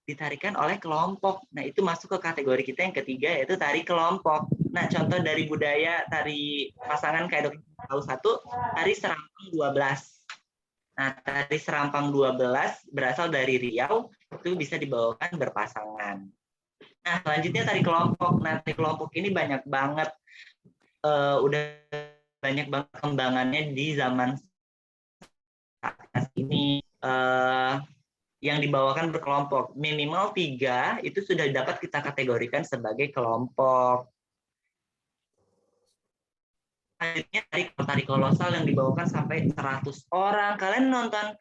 ditarikan oleh kelompok. Nah, itu masuk ke kategori kita yang ketiga, yaitu tari kelompok. Nah, contoh dari budaya tari pasangan Kak Edo tahu satu, tari serangkong 12. Nah, tari serampang 12 berasal dari Riau, itu bisa dibawakan berpasangan. Nah, selanjutnya tari kelompok. Nah, tari kelompok ini banyak banget, udah banyak banget kembangannya di zaman saat ini, yang dibawakan berkelompok. Minimal 3 itu sudah dapat kita kategorikan sebagai kelompok. Selanjutnya tari kolosal yang dibawakan sampai 100 orang. Kalian nonton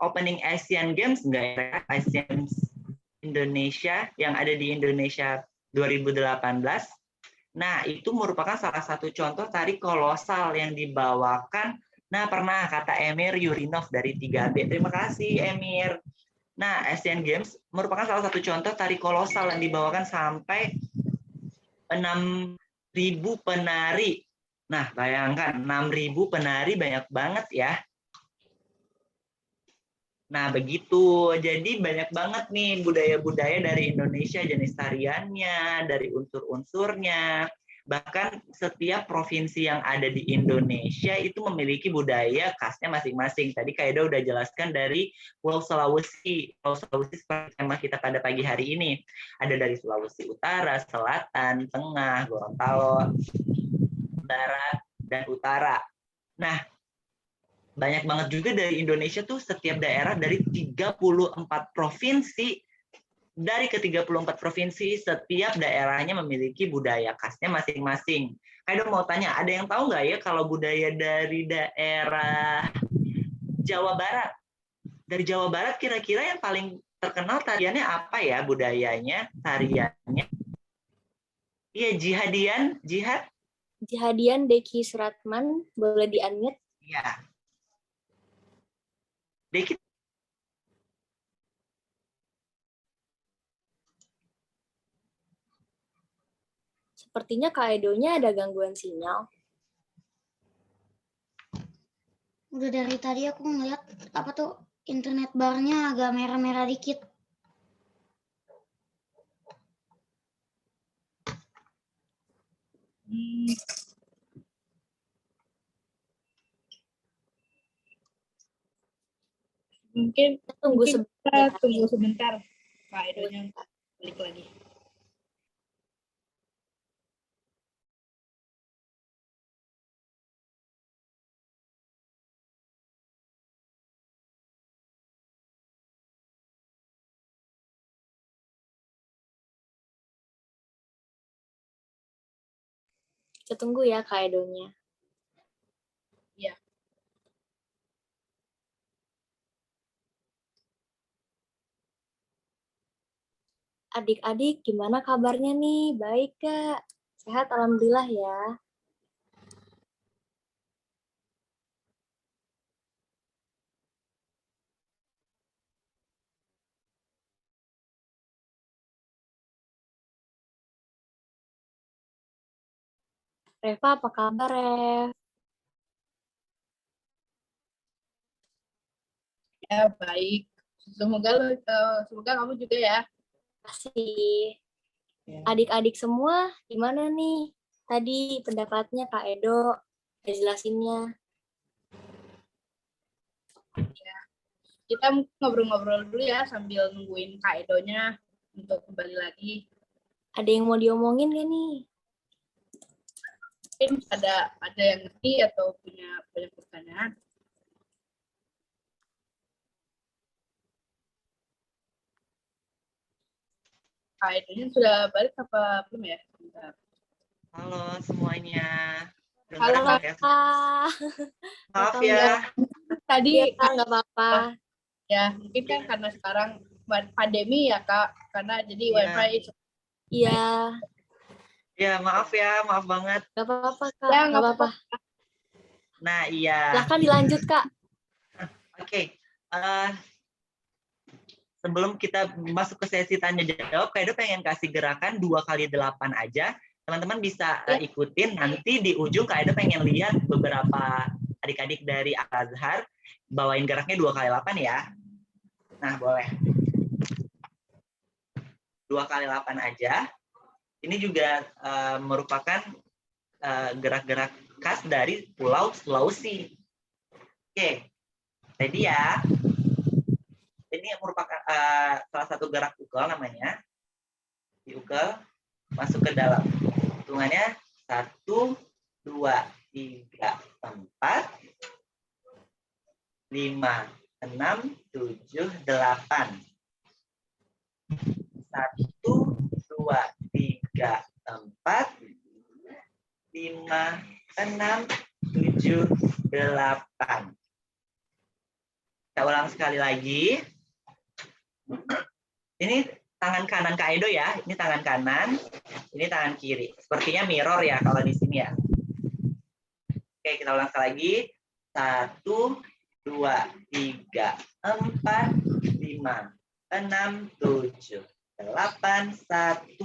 opening Asian Games nggak ya? Asian Indonesia yang ada di Indonesia 2018. Nah, itu merupakan salah satu contoh tari kolosal yang dibawakan. Nah, pernah kata Emir Yurinov dari 3B. Terima kasih, Emir. Nah, Asian Games merupakan salah satu contoh tari kolosal yang dibawakan sampai 6.000 penari. Nah, bayangkan 6.000 penari banyak banget ya. Nah, begitu. Jadi banyak banget nih budaya-budaya dari Indonesia, jenis tariannya, dari unsur-unsurnya. Bahkan setiap provinsi yang ada di Indonesia itu memiliki budaya khasnya masing-masing. Tadi Kak Edo udah jelaskan dari Pulau Sulawesi. Pulau Sulawesi seperti tema kita pada pagi hari ini. Ada dari Sulawesi Utara, Selatan, Tengah, Gorontalo, Barat, dan Utara. Nah, banyak banget juga dari Indonesia tuh setiap daerah dari 34 provinsi. Dari ke-34 provinsi, setiap daerahnya memiliki budaya khasnya masing-masing. Kak mau tanya, ada yang tahu nggak ya kalau budaya dari daerah Jawa Barat? Dari Jawa Barat kira-kira yang paling terkenal tariannya apa ya budayanya, tariannya? Iya, jihad? Jihadian Deki Suratman, boleh di-unmute? Iya. Deki. Sepertinya Kak Edonya ada gangguan sinyal. Udah dari tadi aku ngeliat apa tuh internet barnya agak merah-merah dikit. Mungkin tunggu sebentar. Kak Edonya balik lagi. Kita tunggu ya Kak Edonya. Iya. Adik-adik, gimana kabarnya nih? Baik, Kak. Sehat, alhamdulillah ya. Reva, apa kabar, Rev? Ya, baik. Semoga kamu juga ya. Kasih. Adik-adik semua, gimana nih? Tadi pendapatnya Kak Edo, jelasinnya. Ya. Kita ngobrol-ngobrol dulu ya sambil nungguin Kak Edonya untuk kembali lagi. Ada yang mau diomongin gak nih? Mungkin ada yang ngerti atau punya banyak pertanyaan. Kak Edonya sudah balik apa belum ya? Bentar. Halo semuanya. Halo Kak. Maaf ya. Tadi nggak apa-apa. Ya, mungkin kan karena sekarang pandemi ya Kak, karena jadi wifi. Iya. Ya, maaf banget. Gak apa-apa Kak. Ya, nggak apa-apa. Nah, iya. Silahkan dilanjut Kak. Oke. Sebelum kita masuk ke sesi tanya jawab, Kak Edo pengen kasih gerakan 2x8 aja. Teman-teman bisa ikutin. Nanti di ujung Kak Edo pengen lihat beberapa adik-adik dari Al-Azhar bawain geraknya 2x8 ya. Nah, boleh. 2x8 aja. Ini juga merupakan gerak-gerak khas dari Pulau Sulawesi. Oke. Ready ya? Ini merupakan salah satu gerak ukel namanya. Diukel, masuk ke dalam. Hitungannya 1, 2, 3, 4, 5, 6, 7, 8. 1, 2, 3, 4, 5, 6, 7, 8. Kita ulang sekali lagi. Ini tangan kanan Kak Edo ya. Ini tangan kanan, ini tangan kiri. Sepertinya mirror ya kalau di sini ya. Oke, kita ulang sekali lagi. 1, 2, 3, 4, 5, 6, 7, 8. 1,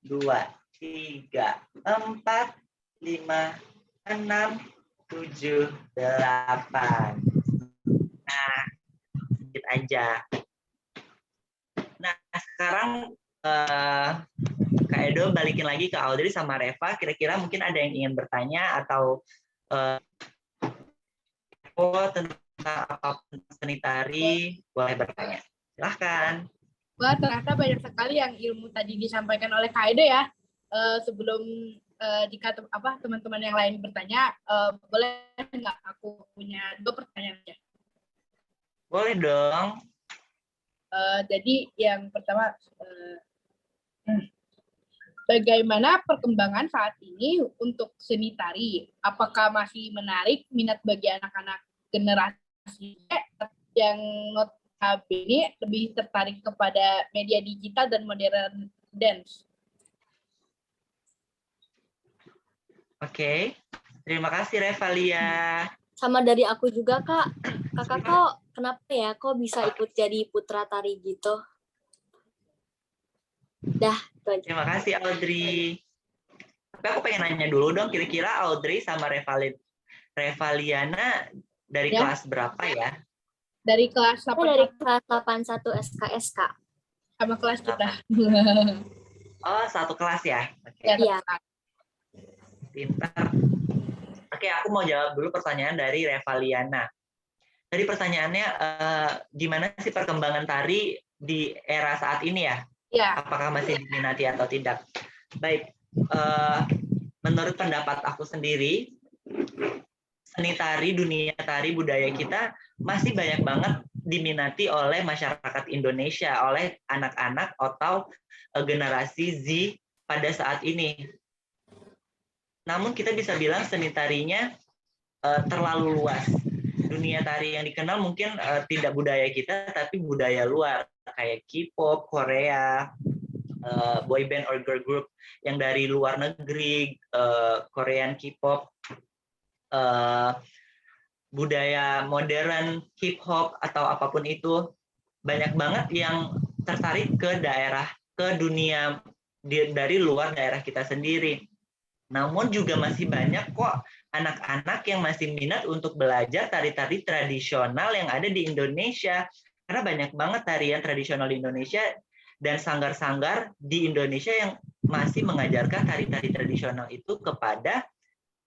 2, 3, 4, 5, 6, 7, 8. Nah, sedikit aja. Nah, sekarang Kak Edo balikin lagi ke Audrey sama Reva. Kira-kira mungkin ada yang ingin bertanya atau tentang apapun seni tari, boleh bertanya. Silahkan. Wah, ternyata banyak sekali yang ilmu tadi disampaikan oleh Kak Edo ya. Sebelum jika teman-teman yang lain bertanya, boleh nggak aku punya 2 pertanyaan aja? Boleh dong. Jadi yang pertama, bagaimana perkembangan saat ini untuk seni tari? Apakah masih menarik minat bagi anak-anak generasi yang notabene lebih tertarik kepada media digital dan modern dance? Oke, terima kasih Revalia. Sama dari aku juga, Kak. Kakak kok kenapa ya kok bisa ikut jadi putra tari gitu? Dah, itu aja. Terima kasih Audrey. Tapi aku pengen nanya dulu dong, kira-kira Audrey sama Revaliana dari Ya. kelas berapa ya? Dari kelas Aku dari kelas 81 SKS, Kak. sama kelas kita. Oh, satu kelas ya? Oke. Iya. Pintar. Oke, aku mau jawab dulu pertanyaan dari Revaliana. Tadi pertanyaannya, gimana sih perkembangan tari di era saat ini ya? Ya. Apakah masih diminati atau tidak? Baik, menurut pendapat aku sendiri, seni tari, dunia tari, budaya kita masih banyak banget diminati oleh masyarakat Indonesia, oleh anak-anak atau generasi Z pada saat ini. Namun kita bisa bilang seni tarinya terlalu luas. Dunia tari yang dikenal mungkin tidak budaya kita, tapi budaya luar, kayak K-pop, Korea, boy band or girl group yang dari luar negeri, Korean K-pop, budaya modern, hip hop atau apapun itu, banyak banget yang tertarik ke daerah, ke dunia dari luar daerah kita sendiri. Namun juga masih banyak kok anak-anak yang masih minat untuk belajar tari-tari tradisional yang ada di Indonesia. Karena banyak banget tarian tradisional di Indonesia dan sanggar-sanggar di Indonesia yang masih mengajarkan tari-tari tradisional itu kepada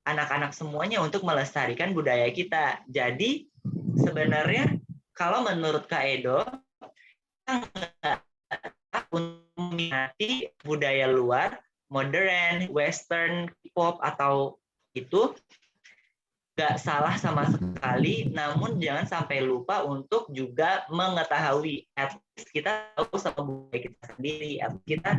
anak-anak semuanya untuk melestarikan budaya kita. Jadi sebenarnya kalau menurut Kak Edo, kita meminati budaya luar, modern, western, pop atau itu nggak salah sama sekali, namun jangan sampai lupa untuk juga mengetahui, at least kita tahu sama budaya kita sendiri, at least kita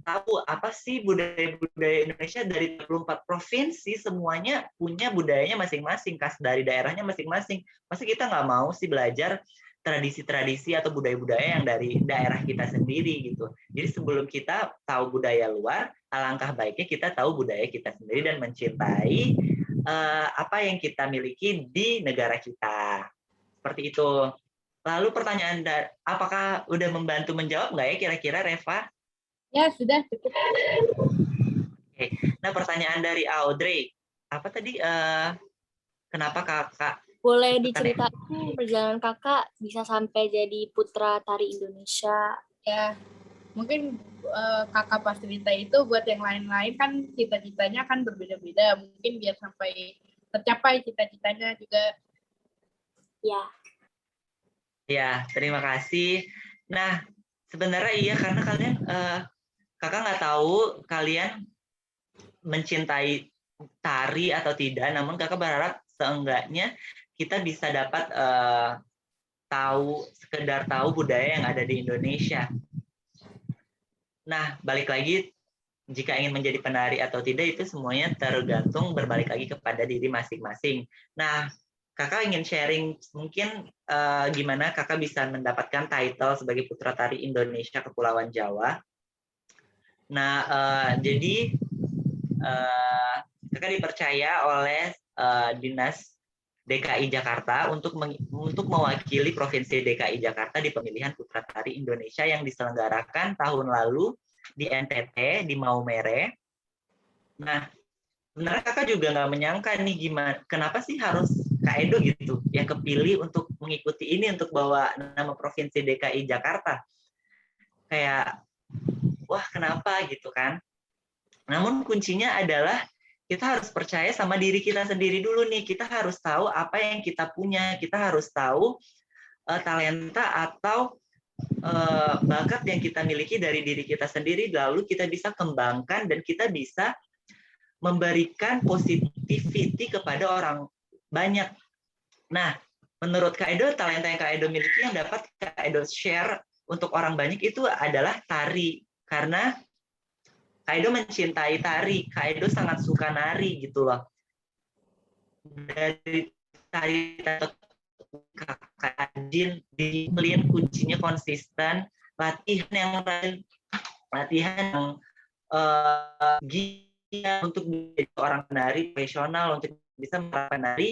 tahu apa sih budaya-budaya Indonesia dari 34 provinsi, semuanya punya budayanya masing-masing, khas dari daerahnya masing-masing. Masa kita nggak mau sih belajar tradisi-tradisi atau budaya-budaya yang dari daerah kita sendiri gitu. Jadi sebelum kita tahu budaya luar, alangkah baiknya kita tahu budaya kita sendiri dan mencintai apa yang kita miliki di negara kita. Seperti itu. Lalu pertanyaan, apakah udah membantu menjawab nggak ya kira-kira Reva? Ya, sudah cukup. Oke. Nah, pertanyaan dari Audrey. Apa tadi? Kenapa kakak? Boleh diceritain perjalanan kakak bisa sampai jadi putra tari Indonesia? Ya, mungkin kakak pas cerita itu buat yang lain-lain kan cita-citanya kan berbeda-beda. Mungkin biar sampai tercapai cita-citanya juga Ya. Ya, terima kasih. Nah, sebenarnya iya karena kalian kakak nggak tahu kalian mencintai tari atau tidak, namun kakak berharap seenggaknya kita bisa dapat sekedar tahu budaya yang ada di Indonesia. Nah, balik lagi, jika ingin menjadi penari atau tidak itu semuanya tergantung berbalik lagi kepada diri masing-masing. Nah, kakak ingin sharing mungkin gimana kakak bisa mendapatkan title sebagai Putra Tari Indonesia Kepulauan Jawa. Nah, jadi kakak dipercaya oleh Dinas DKI Jakarta untuk mewakili Provinsi DKI Jakarta di pemilihan Putra Tari Indonesia yang diselenggarakan tahun lalu di NTT, di Maumere. Nah, sebenarnya kakak juga nggak menyangka nih gimana, kenapa sih harus Kak Edo gitu yang kepilih untuk mengikuti ini, untuk bawa nama Provinsi DKI Jakarta. Kayak, wah kenapa gitu kan. Namun kuncinya adalah kita harus percaya sama diri kita sendiri dulu nih. Kita harus tahu apa yang kita punya. Kita harus tahu talenta atau bakat yang kita miliki dari diri kita sendiri. Lalu kita bisa kembangkan dan kita bisa memberikan positivity kepada orang banyak. Nah, menurut Kak Edo, talenta yang Kak Edo miliki yang dapat Kak Edo share untuk orang banyak itu adalah tari. Karena Kak Edo mencintai tari, Kak Edo sangat suka nari gitu loh. Dari tari Kak Jin, disiplin kuncinya konsisten, latihan yang giat untuk menjadi orang penari profesional, untuk bisa menjadi penari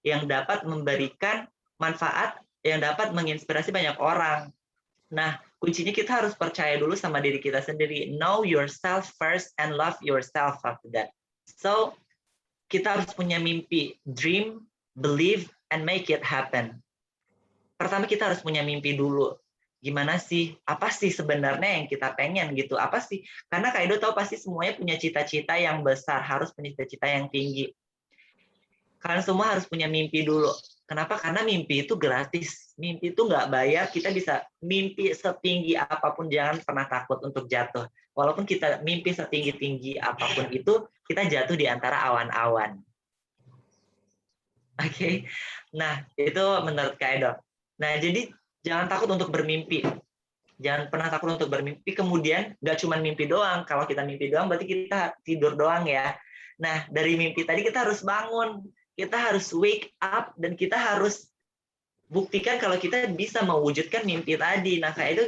yang dapat memberikan manfaat, yang dapat menginspirasi banyak orang. Nah, kuncinya kita harus percaya dulu sama diri kita sendiri. Know yourself first and love yourself after that. So, kita harus punya mimpi. Dream, believe, and make it happen. Pertama kita harus punya mimpi dulu. Gimana sih? Apa sih sebenarnya yang kita pengen gitu? Apa sih? Karena Kak Edo tahu pasti semuanya punya cita-cita yang besar. Harus punya cita-cita yang tinggi. Kalian semua harus punya mimpi dulu. Kenapa? Karena mimpi itu gratis. Mimpi itu nggak bayar. Kita bisa mimpi setinggi apapun. Jangan pernah takut untuk jatuh. Walaupun kita mimpi setinggi-tinggi apapun itu, kita jatuh di antara awan-awan. Oke. Nah, itu menurut Kak Edo. Nah, jadi jangan takut untuk bermimpi. Jangan pernah takut untuk bermimpi. Kemudian nggak cuma mimpi doang. Kalau kita mimpi doang, berarti kita tidur doang ya. Nah, dari mimpi tadi kita harus bangun. Kita harus wake up dan kita harus buktikan kalau kita bisa mewujudkan mimpi tadi. Nah, Kak Edo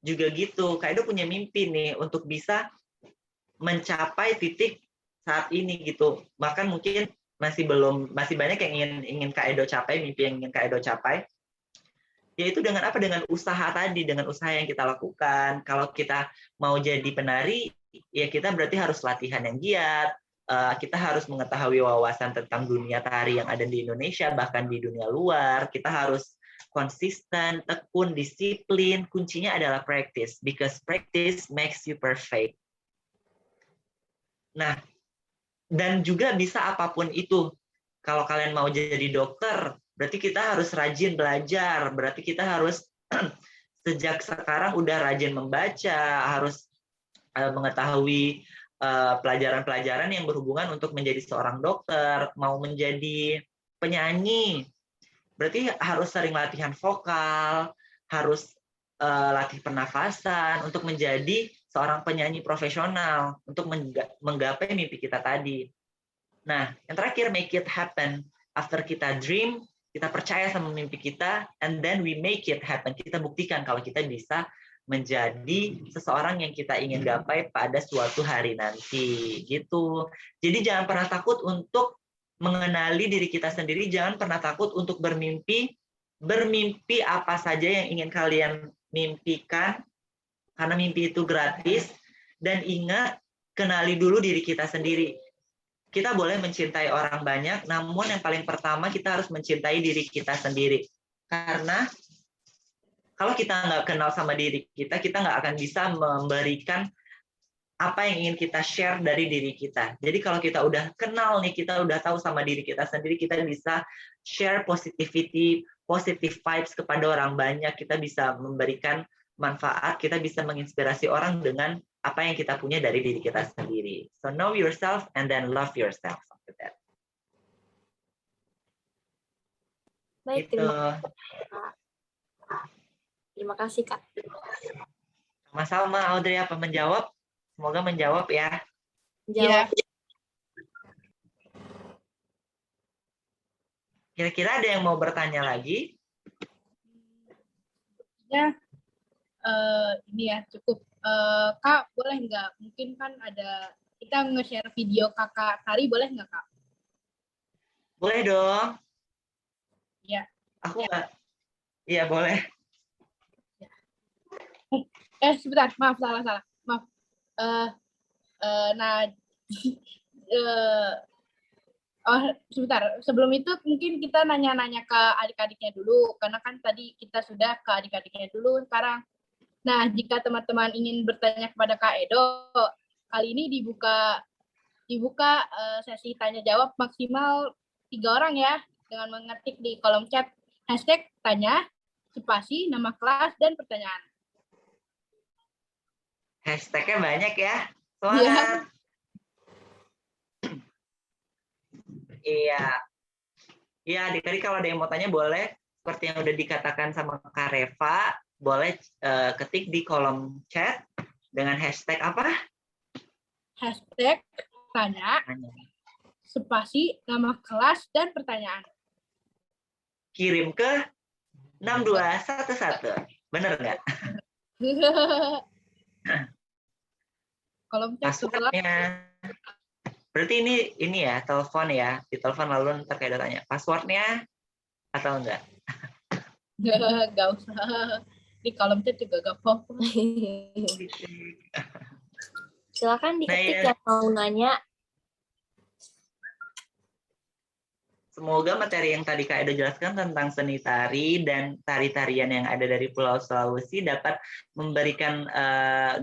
juga gitu. Kak Edo punya mimpi nih untuk bisa mencapai titik saat ini gitu. Bahkan mungkin masih banyak yang ingin Kak Edo capai, mimpi yang ingin Kak Edo capai. Yaitu dengan apa? Dengan usaha tadi, dengan usaha yang kita lakukan. Kalau kita mau jadi penari, ya kita berarti harus latihan yang giat. Kita harus mengetahui wawasan tentang dunia tari yang ada di Indonesia, bahkan di dunia luar. Kita harus konsisten, tekun, disiplin. Kuncinya adalah practice, because practice makes you perfect. Nah, dan juga bisa apapun itu. Kalau kalian mau jadi dokter, berarti kita harus rajin belajar. Berarti kita harus sejak sekarang udah rajin membaca, harus mengetahui pelajaran-pelajaran yang berhubungan untuk menjadi seorang dokter. Mau menjadi penyanyi, berarti harus sering latihan vokal, harus latih pernafasan untuk menjadi seorang penyanyi profesional, untuk menggapai mimpi kita tadi. Nah, yang terakhir, make it happen. After kita dream, kita percaya sama mimpi kita, and then we make it happen. Kita buktikan kalau kita bisa menjadi seseorang yang kita ingin gapai pada suatu hari nanti, gitu. Jadi jangan pernah takut untuk mengenali diri kita sendiri, jangan pernah takut untuk bermimpi apa saja yang ingin kalian mimpikan, karena mimpi itu gratis. Dan ingat, kenali dulu diri kita sendiri. Kita boleh mencintai orang banyak, namun yang paling pertama kita harus mencintai diri kita sendiri. Karena kalau kita nggak kenal sama diri kita nggak akan bisa memberikan apa yang ingin kita share dari diri kita. Jadi kalau kita udah kenal nih, kita udah tahu sama diri kita sendiri, kita bisa share positivity, positive vibes kepada orang banyak, kita bisa memberikan manfaat, kita bisa menginspirasi orang dengan apa yang kita punya dari diri kita sendiri. So know yourself and then love yourself after that. Baik, Gitu. terima kasih Kak. Sama-sama, Audrey, apa menjawab? Semoga menjawab ya. Jawab. Kira-kira ada yang mau bertanya lagi? Ya, ini ya cukup. Kak, boleh nggak? Mungkin kan ada kita nge-share video kakak tari, boleh nggak Kak? Boleh dong. Ya. Aku nggak. Iya, boleh. Sebentar, maaf, salah. Maaf. Nah, sebentar. Sebelum itu mungkin kita nanya-nanya ke adik-adiknya dulu, karena kan tadi kita sudah ke adik-adiknya dulu sekarang. Nah, jika teman-teman ingin bertanya kepada Kak Edo, kali ini dibuka sesi tanya jawab maksimal 3 orang ya, dengan mengetik di kolom chat #tanya, spasi, nama kelas, dan pertanyaan. Hashtagnya banyak ya. Semangat. Iya. Iya, adik-adik kalau ada yang mau tanya boleh. Seperti yang udah dikatakan sama Kak Reva, boleh ketik di kolom chat dengan hashtag apa? #tanya, spasi, nama kelas, dan pertanyaan. Kirim ke 6211. Bener nggak? Kolom chat passwordnya. Berarti ini ya, telepon ya. Di telepon lalu ntar kayak tanya, passwordnya atau enggak? Nggak usah. Di kolom chat juga gak apa-apa. Silakan diketik ya. yang mau nanya. Semoga materi yang tadi Kak Edo jelaskan tentang seni tari dan tari-tarian yang ada dari Pulau Sulawesi dapat memberikan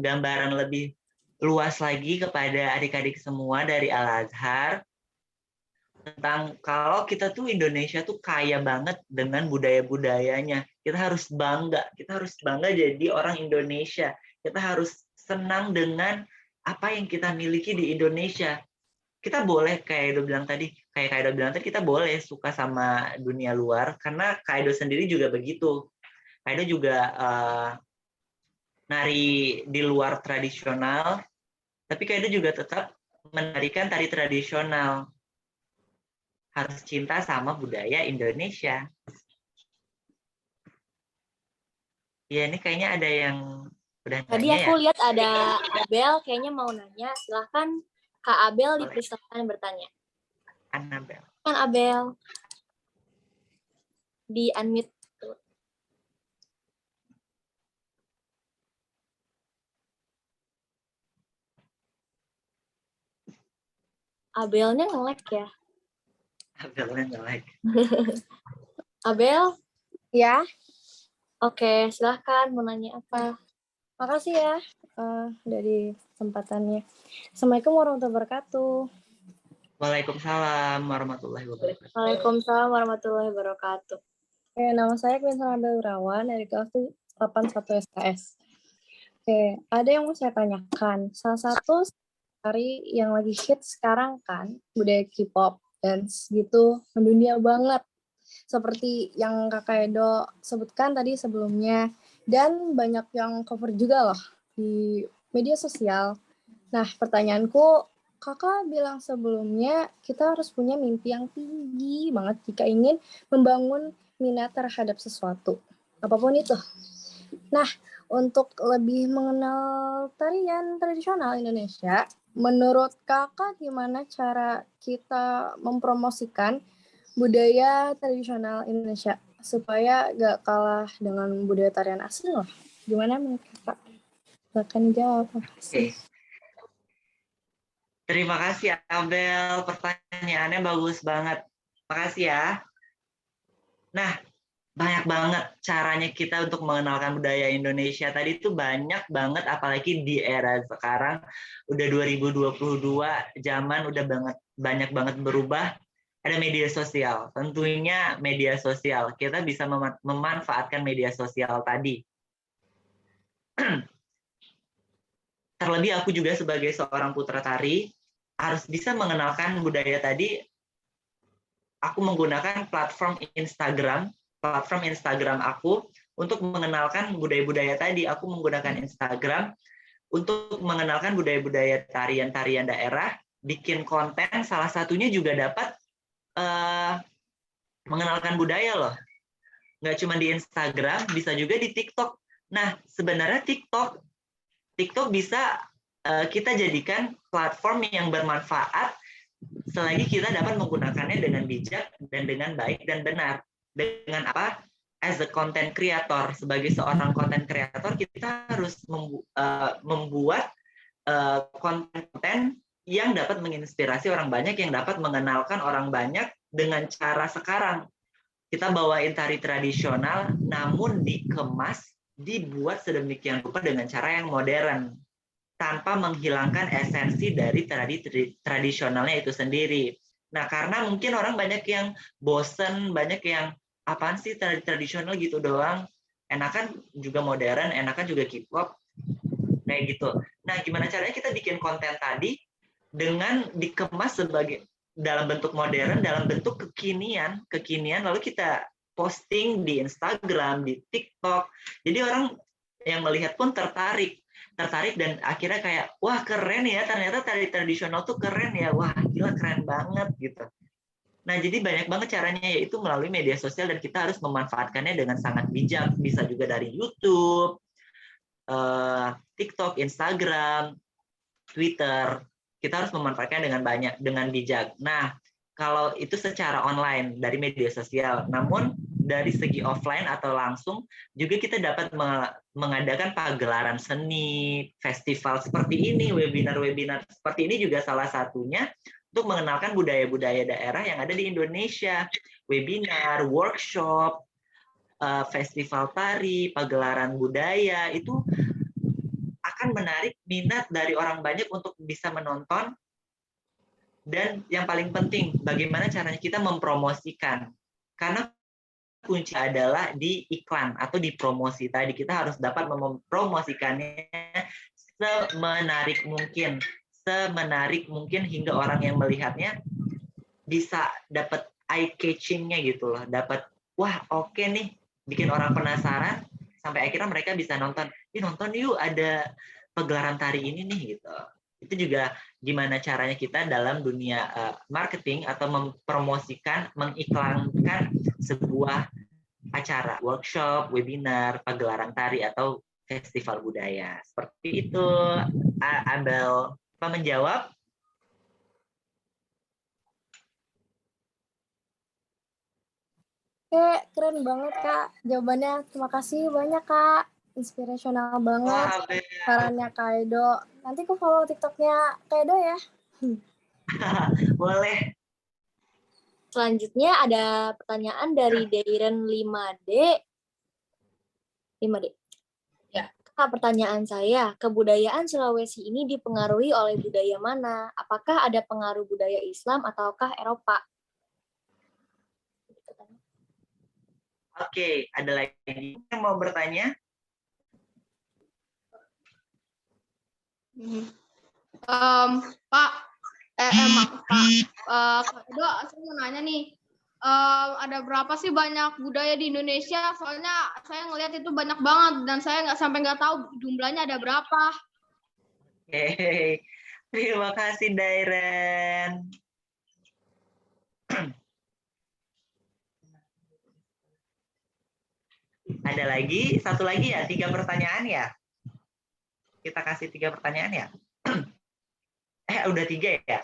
gambaran lebih luas lagi kepada adik-adik semua dari Al-Azhar tentang kalau kita tuh Indonesia tuh kaya banget dengan budaya-budayanya. Kita harus bangga jadi orang Indonesia. Kita harus senang dengan apa yang kita miliki di Indonesia. Kita boleh kayak Edo bilang tadi, kita boleh suka sama dunia luar karena Kak Edo sendiri juga begitu. Kak Edo juga nari di luar tradisional, tapi Kak Edo juga tetap menarikan tari tradisional. Harus cinta sama budaya Indonesia. Ya, ini kayaknya ada yang udah nanya. Tadi aku lihat ada Abel kayaknya mau nanya. Silahkan Kak Abel dipersilakan bertanya. Anabel. Kan Abel. Di unmute. Abelnya nge-lag ya? Abelnya nge-lag. Abel? Ya. Oke, silahkan mau nanya apa? Makasih ya dari kesempatannya. Assalamualaikum warahmatullahi wabarakatuh. Waalaikumsalam warahmatullahi wabarakatuh. Waalaikumsalam warahmatullahi wabarakatuh. Oke, nama saya Quinsan Abel Wirawan dari kelas 81 SKS. Oke, ada yang mau saya tanyakan. Salah satu tari yang lagi hit sekarang kan, budaya K-pop, dance gitu, mendunia banget. Seperti yang Kakak Edo sebutkan tadi sebelumnya, dan banyak yang cover juga loh di media sosial. Nah, pertanyaanku, Kakak bilang sebelumnya kita harus punya mimpi yang tinggi banget jika ingin membangun minat terhadap sesuatu, apapun itu. Nah, untuk lebih mengenal tarian tradisional Indonesia, menurut Kakak gimana cara kita mempromosikan budaya tradisional Indonesia supaya gak kalah dengan budaya tarian asing lah? Gimana menurut Kakak? Silakan jawab. Oke. Terima kasih Abel, pertanyaannya bagus banget. Makasih ya. Nah, banyak banget caranya kita untuk mengenalkan budaya Indonesia. Tadi itu banyak banget, apalagi di era sekarang, udah 2022, zaman udah banyak banget berubah. Ada media sosial. Tentunya media sosial. Kita bisa memanfaatkan media sosial tadi. Terlebih aku juga sebagai seorang putra tari harus bisa mengenalkan budaya tadi. Aku menggunakan platform Instagram aku untuk mengenalkan budaya-budaya tadi. Aku menggunakan Instagram untuk mengenalkan budaya-budaya tarian-tarian daerah, bikin konten, salah satunya juga dapat mengenalkan budaya loh. Nggak cuma di Instagram, bisa juga di TikTok. Nah, sebenarnya TikTok bisa kita jadikan platform yang bermanfaat selagi kita dapat menggunakannya dengan bijak dan dengan baik dan benar. Dengan apa? As a content creator, sebagai seorang content creator, kita harus membuat konten yang dapat menginspirasi orang banyak, yang dapat mengenalkan orang banyak dengan cara sekarang. Kita bawain tari tradisional, namun dikemas, dibuat sedemikian rupa dengan cara yang modern, tanpa menghilangkan esensi dari tradisionalnya itu sendiri. Nah, karena mungkin orang banyak yang bosen, banyak yang apaan sih tari tradisional gitu doang, enakan juga modern, enakan juga K-pop, kayak gitu. Nah, gimana caranya kita bikin konten tadi dengan dikemas sebagai dalam bentuk modern, dalam bentuk kekinian, lalu kita posting di Instagram, di TikTok. Jadi orang yang melihat pun tertarik dan akhirnya kayak, wah keren ya, ternyata tari tradisional tuh keren ya, wah gila keren banget gitu. Nah, jadi banyak banget caranya, yaitu melalui media sosial, dan kita harus memanfaatkannya dengan sangat bijak. Bisa juga dari YouTube, TikTok, Instagram, Twitter. Kita harus memanfaatkan dengan bijak. Nah, kalau itu secara online dari media sosial. Namun dari segi offline atau langsung juga kita dapat mengadakan pagelaran seni, festival seperti ini, webinar-webinar seperti ini juga salah satunya untuk mengenalkan budaya-budaya daerah yang ada di Indonesia. Webinar, workshop, festival tari, pagelaran budaya, itu akan menarik minat dari orang banyak untuk bisa menonton. Dan yang paling penting, bagaimana caranya kita mempromosikan. Karena kunci adalah di iklan atau di promosi tadi. Kita harus dapat mempromosikannya semenarik mungkin hingga orang yang melihatnya bisa dapat eye catching-nya gitu loh. Dapat, wah oke nih, bikin orang penasaran, sampai akhirnya mereka bisa nonton. Nonton yuk, ada pagelaran tari ini nih gitu. Itu juga gimana caranya kita dalam dunia marketing atau mempromosikan, mengiklankan sebuah acara, workshop, webinar, pagelaran tari atau festival budaya. Seperti itu, Abel. Apa menjawab? Oke, keren banget Kak. Jawabannya terima kasih banyak Kak. Inspirational banget sarannya Kak Edo. Nanti aku follow TikToknya Kak Edo ya. Boleh. Selanjutnya ada pertanyaan dari Dairen 5D. Ya. Kak, pertanyaan saya, kebudayaan Sulawesi ini dipengaruhi oleh budaya mana? Apakah ada pengaruh budaya Islam ataukah Eropa? Oke, ada lagi yang mau bertanya? Pak, Kak Edo, saya mau nanya nih, ada berapa sih banyak budaya di Indonesia? Soalnya saya ngelihat itu banyak banget dan saya nggak tahu jumlahnya ada berapa. Terima kasih Dairen. Ada lagi, satu lagi ya, 3 pertanyaan ya? Kita kasih 3 pertanyaan ya? Udah 3 ya?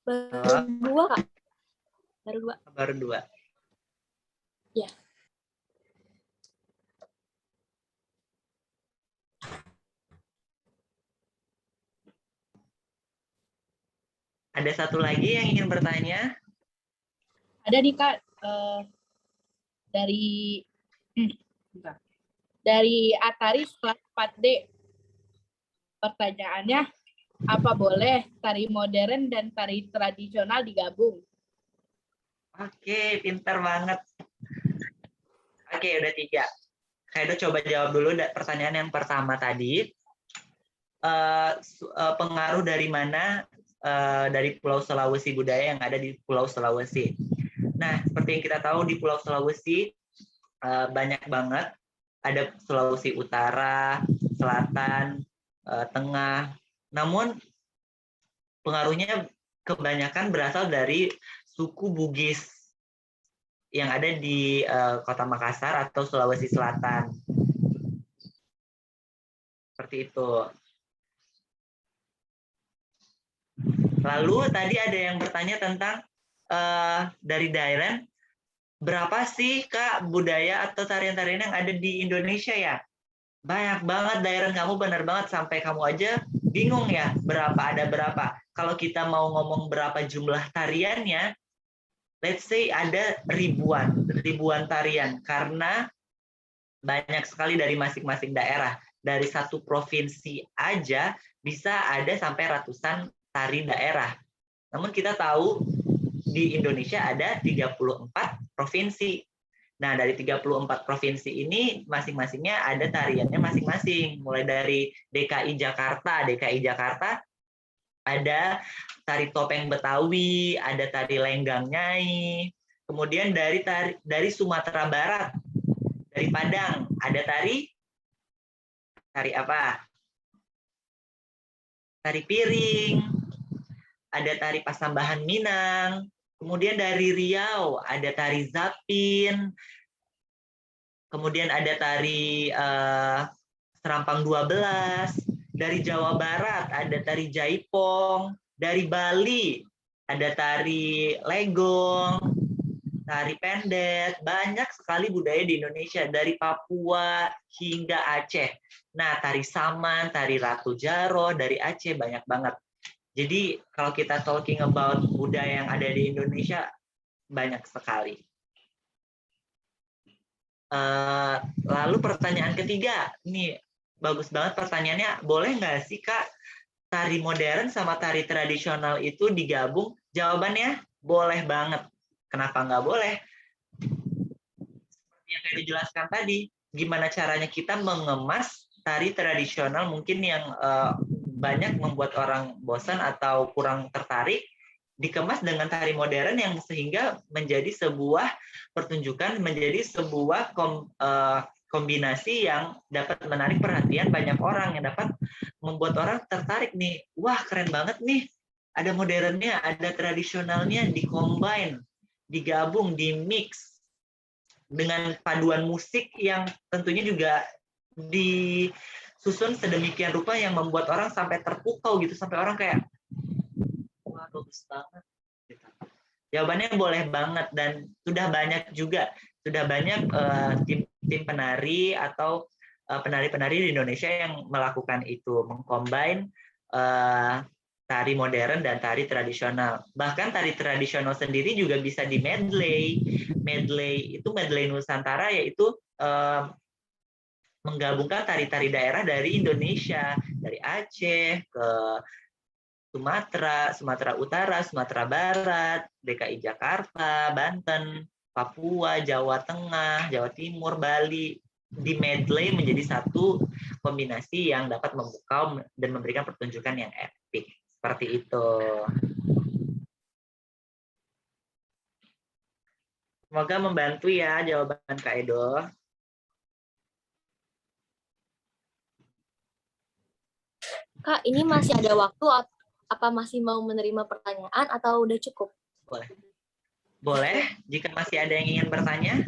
Baru 2, Kak. Baru 2. Ya. Ada satu lagi yang ingin bertanya? Ada nih Kak, dari Atari kelas 4D. Pertanyaannya, Apa boleh tari modern dan tari tradisional digabung? Oke, pintar banget. Oke, udah 3. Kaido coba jawab dulu pertanyaan yang pertama tadi. Pengaruh dari mana dari Pulau Sulawesi, budaya yang ada di Pulau Sulawesi. Nah, seperti yang kita tahu di Pulau Sulawesi banyak banget. Ada Sulawesi Utara, Selatan, Tengah. Namun pengaruhnya kebanyakan berasal dari suku Bugis yang ada di Kota Makassar atau Sulawesi Selatan. Seperti itu. Lalu tadi ada yang bertanya tentang dari Dairen, berapa sih Kak budaya atau tarian-tarian yang ada di Indonesia ya? Banyak banget Dairen, kamu benar banget sampai kamu aja bingung ya ada berapa. Kalau kita mau ngomong berapa jumlah tariannya, let's say ada ribuan tarian karena banyak sekali dari masing-masing daerah. Dari satu provinsi aja bisa ada sampai ratusan tari daerah. Namun kita tahu di Indonesia ada 34 provinsi. Nah, dari 34 provinsi ini masing-masingnya ada tariannya masing-masing. Mulai dari DKI Jakarta ada tari topeng Betawi, ada tari lenggang Nyai. Kemudian dari Sumatera Barat, dari Padang, ada tari apa? Tari piring, ada tari Pasambahan Minang. Kemudian dari Riau ada tari Zapin. Kemudian ada tari Serampang 12. Dari Jawa Barat ada tari Jaipong. Dari Bali ada tari Legong, tari pendet. Banyak sekali budaya di Indonesia, dari Papua hingga Aceh. Nah, tari Saman, tari Ratu Jaro dari Aceh banyak banget. Jadi kalau kita talking about budaya yang ada di Indonesia, banyak sekali. Lalu pertanyaan ketiga, ini bagus banget pertanyaannya, boleh nggak sih Kak tari modern sama tari tradisional itu digabung? Jawabannya boleh banget. Kenapa nggak boleh? Seperti yang saya dijelaskan tadi, gimana caranya kita mengemas tari tradisional mungkin yang banyak membuat orang bosan atau kurang tertarik, dikemas dengan tari modern yang sehingga menjadi sebuah pertunjukan, menjadi sebuah kombinasi yang dapat menarik perhatian banyak orang, yang dapat membuat orang tertarik nih. Wah, keren banget nih. Ada modernnya, ada tradisionalnya, dicombine, digabung, dimix dengan paduan musik yang tentunya juga disusun sedemikian rupa yang membuat orang sampai terpukau gitu, sampai orang kayak wah, bagus banget. Jawabannya boleh banget, dan sudah banyak tim penari atau penari-penari di Indonesia yang melakukan itu, mengcombine tari modern dan tari tradisional. Bahkan tari tradisional sendiri juga bisa di medley. Medley itu medley Nusantara, yaitu menggabungkan tari-tari daerah dari Indonesia, dari Aceh ke Sumatera Utara, Sumatera Barat, DKI Jakarta, Banten, Papua, Jawa Tengah, Jawa Timur, Bali, di medley menjadi satu kombinasi yang dapat memukau dan memberikan pertunjukan yang epik. Seperti itu. Semoga membantu ya jawaban Kak Edo. Kak, ini masih ada waktu, apa masih mau menerima pertanyaan atau udah cukup? Boleh, jika masih ada yang ingin bertanya.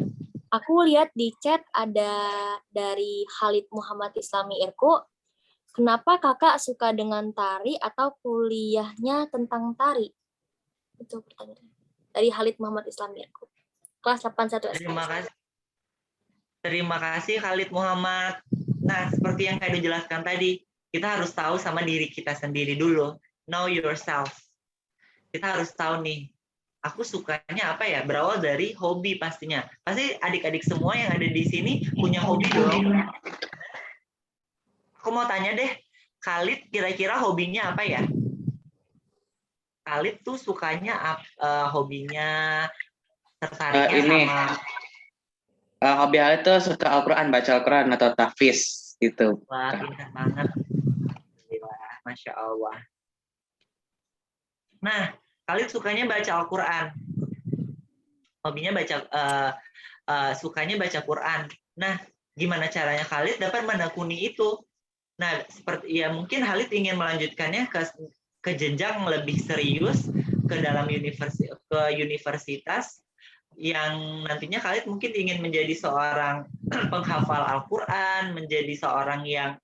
Aku lihat di chat ada dari Khalid Muhammad Islami Irko. Kenapa kakak suka dengan tari atau kuliahnya tentang tari? Itu pertanyaannya. Dari Khalid Muhammad Islami Irko. Kelas 81 SKS. Terima kasih Khalid Muhammad. Nah, seperti yang saya jelaskan tadi, kita harus tahu sama diri kita sendiri dulu. Know yourself. Kita harus tahu nih, aku sukanya apa ya? Berawal dari hobi pastinya. Pasti adik-adik semua yang ada di sini punya hobi dong. Aku mau tanya deh, Khalid kira-kira hobinya apa ya? Khalid tuh sukanya hobinya tertariknya Ini sama hobi Khalid tuh suka Al-Quran, baca Al-Quran atau tahfiz gitu. wah, pintar banget. Alhamdulillah, Masya Allah. Nah, Khalid sukanya baca Al-Quran. Hobinya sukanya baca Quran. Nah, gimana caranya Khalid dapat menekuni itu? Nah, seperti ya mungkin Khalid ingin melanjutkannya ke jenjang lebih serius ke dalam universitas yang nantinya Khalid mungkin ingin menjadi seorang penghafal Al-Quran, menjadi seorang yang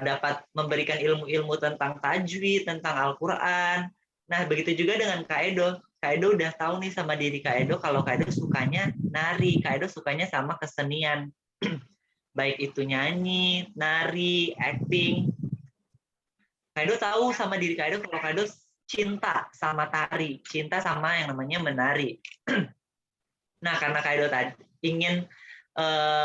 dapat memberikan ilmu-ilmu tentang tajwid, tentang Al-Quran. Nah, begitu juga dengan Kak Edo. Kak Edo udah tahu nih sama diri Kak Edo kalau Kak Edo sukanya nari, Kak Edo sukanya sama kesenian. Baik itu nyanyi, nari, acting. Kak Edo tahu sama diri Kak Edo kalau Kak Edo cinta sama tari, cinta sama yang namanya menari. Nah, karena Kak Edo tadi ingin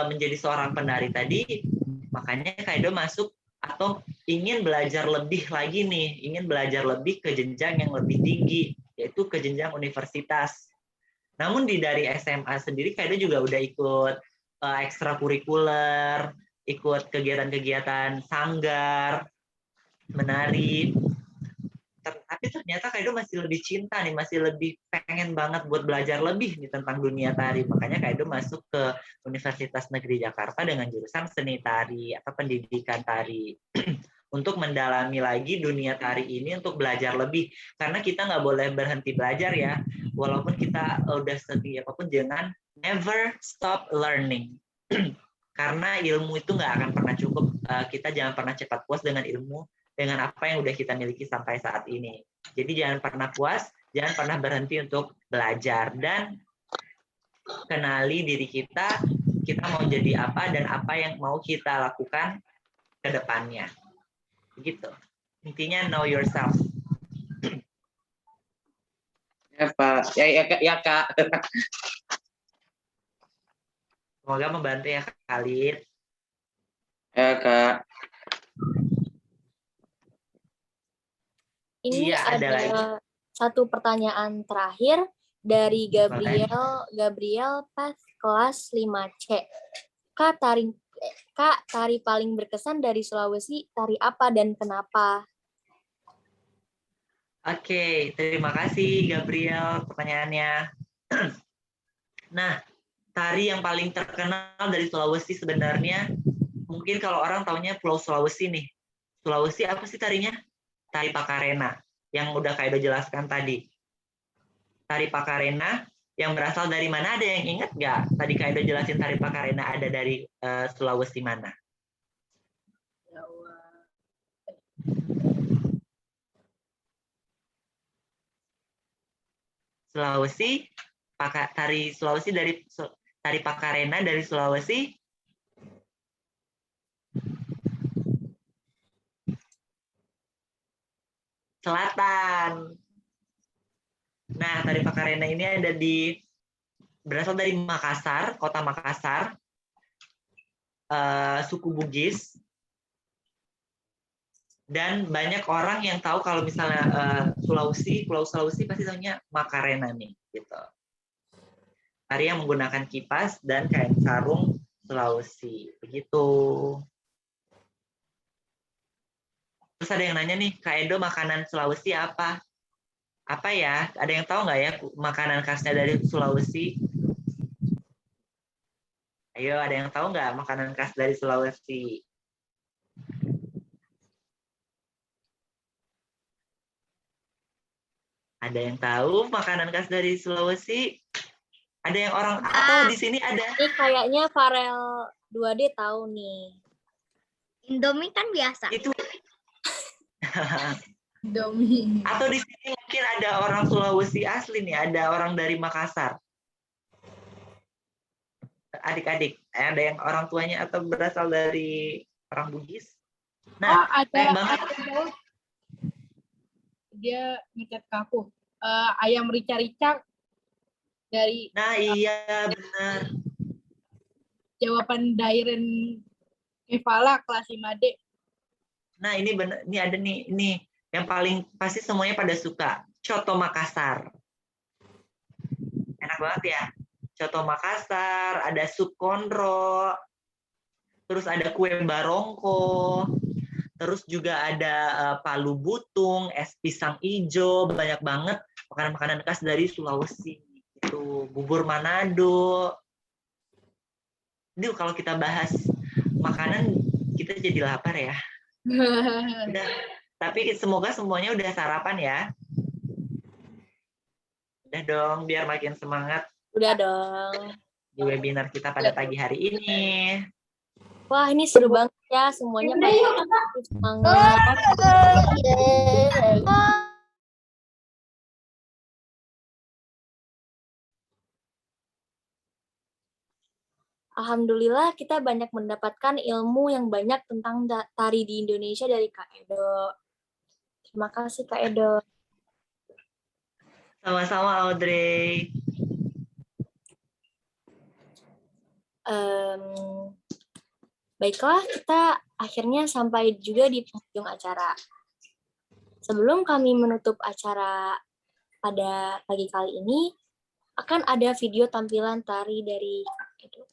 menjadi seorang penari tadi, makanya Kak Edo masuk atau ingin belajar lebih lagi nih, ingin belajar lebih ke jenjang yang lebih tinggi, yaitu ke jenjang universitas. Namun dari SMA sendiri Kak Edo juga udah ikut ekstrakurikuler, ikut kegiatan-kegiatan sanggar, menari. Tapi ternyata Kak Edo masih lebih cinta nih, masih lebih pengen banget buat belajar lebih nih tentang dunia tari. Makanya Kak Edo masuk ke Universitas Negeri Jakarta dengan jurusan seni tari atau pendidikan tari. Untuk mendalami lagi dunia tari ini, untuk belajar lebih. Karena kita nggak boleh berhenti belajar ya. Walaupun kita udah setinggi apapun, jangan never stop learning. Karena ilmu itu nggak akan pernah cukup. Kita jangan pernah cepat puas dengan ilmu, dengan apa yang udah kita miliki sampai saat ini. Jadi jangan pernah puas, jangan pernah berhenti untuk belajar, dan kenali diri kita mau jadi apa dan apa yang mau kita lakukan ke depannya. Begitu. Intinya know yourself. Ya Pak, ya Kak. Semoga membantu ya Khalid. Ya Kak. Ini Iya, ada lagi. satu pertanyaan terakhir dari Gabriel pas kelas 5C. Kak, tari paling berkesan dari Sulawesi, tari apa dan kenapa? Oke, terima kasih Gabriel pertanyaannya. Nah, tari yang paling terkenal dari Sulawesi sebenarnya, mungkin kalau orang taunya Pulau Sulawesi nih. Sulawesi apa sih tarinya? Tari Pakarena, yang udah Kak Edo jelaskan tadi. Tari Pakarena yang berasal dari mana? Ada yang ingat nggak? Tadi Kak Edo jelasin tari Pakarena ada dari Sulawesi mana? Sulawesi, tari Sulawesi dari tari Pakarena dari Sulawesi. Selatan. Nah, tari Pakarena ini berasal dari Makassar, kota Makassar, suku Bugis, dan banyak orang yang tahu kalau misalnya Pulau Sulawesi pasti tahunya Macarena nih, gitu. Tari yang menggunakan kipas dan kain sarung Sulawesi, begitu. Terus ada yang nanya nih, Kak Edo makanan Sulawesi apa? Apa ya? Ada yang tahu nggak ya makanan khasnya dari Sulawesi? Ayo, ada yang tahu nggak makanan khas dari Sulawesi? Ada yang tahu makanan khas dari Sulawesi? Ada yang orang atau di sini ada? Ini kayaknya Farel 2D tahu nih. Indomie kan biasa. Itu. Indomie. Atau di sini mungkin ada orang Sulawesi asli nih, ada orang dari Makassar. Adik-adik, ada yang orang tuanya atau berasal dari orang Bugis? Nah, ada dia ngechat ke aku. Ayam rica-rica dari. Nah, iya benar. Jawaban Dairen Evala kelas 5D. Nah, ini bener, ini ada nih, ini yang paling pasti semuanya pada suka. Coto Makassar. Enak banget ya. Coto Makassar, ada sup konro, terus ada kue barongko, terus juga ada palu butung, es pisang ijo, banyak banget makanan-makanan khas dari Sulawesi. Itu bubur Manado. Ini kalau kita bahas makanan, kita jadi lapar ya. Udah. Tapi semoga semuanya udah sarapan ya. Udah dong, biar makin semangat. Udah dong. Di webinar kita pada pagi hari ini. Wah, ini seru banget ya. Semuanya pada semangat. Alhamdulillah kita banyak mendapatkan ilmu yang banyak tentang tari di Indonesia dari Kak Edo. Terima kasih Kak Edo. Sama-sama Audrey. Baiklah, kita akhirnya sampai juga di penghujung acara. Sebelum kami menutup acara pada pagi kali ini, akan ada video tampilan tari dari Kak Edo.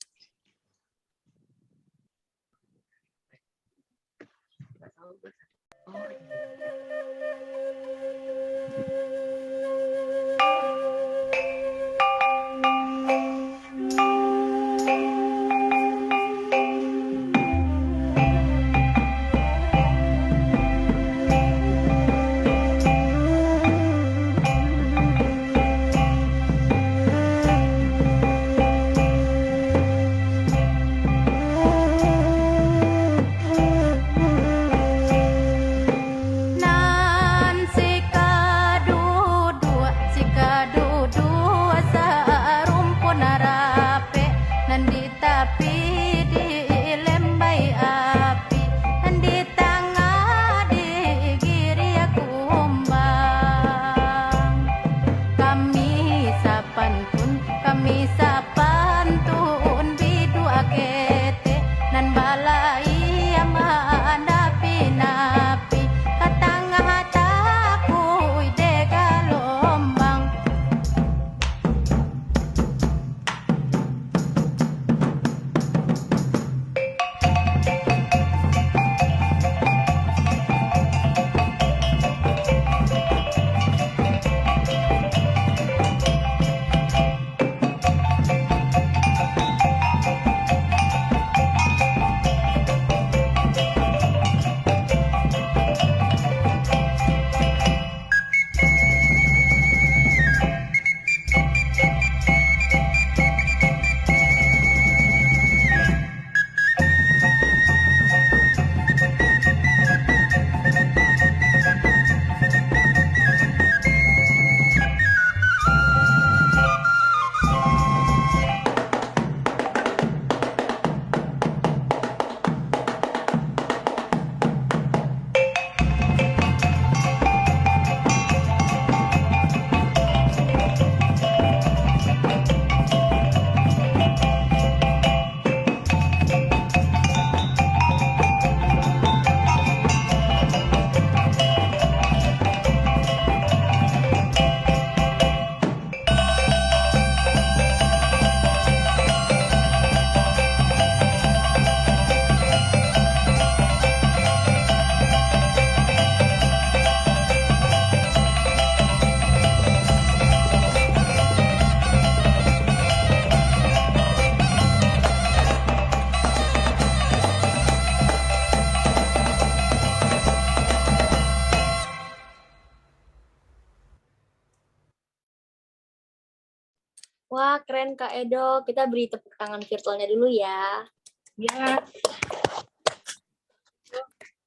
Wah, keren Kak Edo. Kita beri tepuk tangan virtualnya dulu ya. Ya.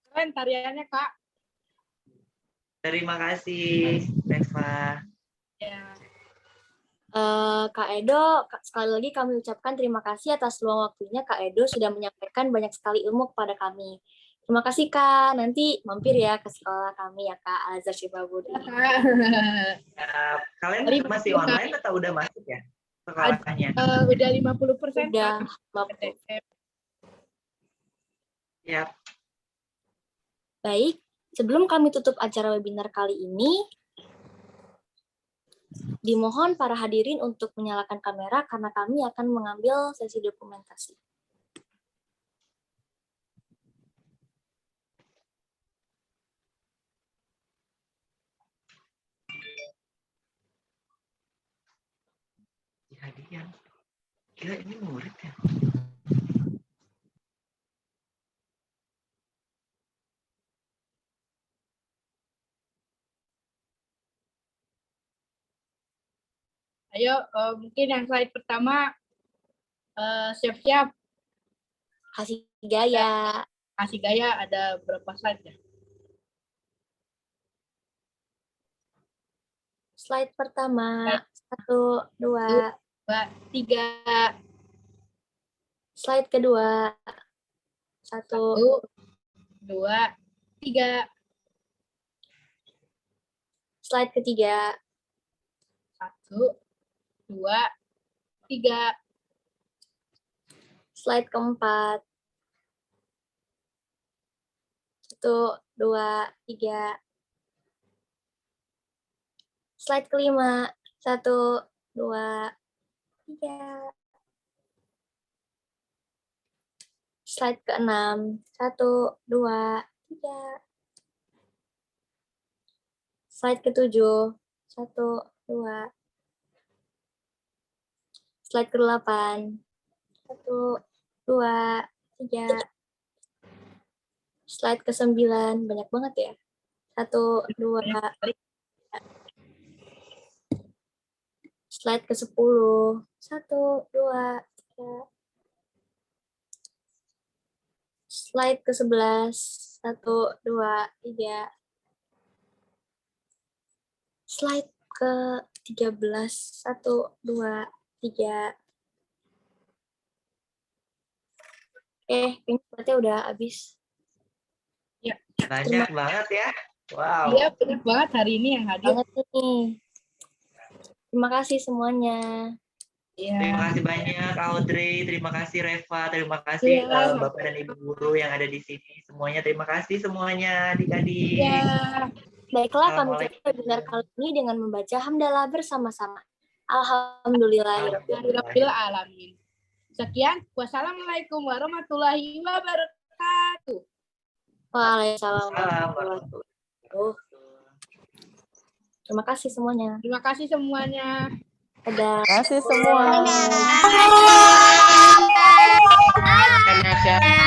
Keren tariannya, Kak. Terima kasih, Reva. Ya. Kak Edo, sekali lagi kami ucapkan terima kasih atas luang waktunya. Kak Edo sudah menyampaikan banyak sekali ilmu kepada kami. Terima kasih Kak. Nanti mampir ya ke sekolah kami ya Kak, Al-Azhar Syifabudi. Ya, kalian masih online atau udah masuk ya? Sekolahnya? Udah 50%. Udah. Ya. Baik, sebelum kami tutup acara webinar kali ini, dimohon para hadirin untuk menyalakan kamera karena kami akan mengambil sesi dokumentasi. Hadiah. Gila, ini murid ya? Ayo, mungkin yang slide pertama, siap-siap. Kasih gaya. Kasih gaya, ada berapa slide ya? Slide pertama, 1, 2, 3. Slide kedua, 1, 2, 3. Slide ketiga, 1, 2, 3. Slide keempat, 1, 2, 3. Slide kelima, 1, 2, 3. Slide keenam, 1, 2, 3. Slide ketujuh, 1, 2. Slide ke-8, 1, 2, 3. Slide ke-9, banyak banget ya. 1, 2, 3. Slide ke-10, 1, 2, 3. Slide ke-11, 1, 2, 3. Slide ke-13, 1, 2, 3. Kayaknya berarti udah habis. Ya. Banyak banget ya. Wow. Iya, banyak banget hari ini yang hadir. Banget nih. Terima kasih semuanya. Ya. Terima kasih banyak Audrey, terima kasih Reva, terima kasih Bapak dan Ibu guru yang ada di sini. Semuanya terima kasih semuanya adik-adik. Ya. Baiklah, kami tutup webinar kali ini dengan membaca hamdalah bersama-sama. Alhamdulillahirabbil alamin. Sekian, wassalamualaikum warahmatullahi wabarakatuh. Waalaikumsalam warahmatullahi wabarakatuh. Terima kasih semuanya. Terima kasih semuanya. Dadah. Terima kasih semua. Dadah.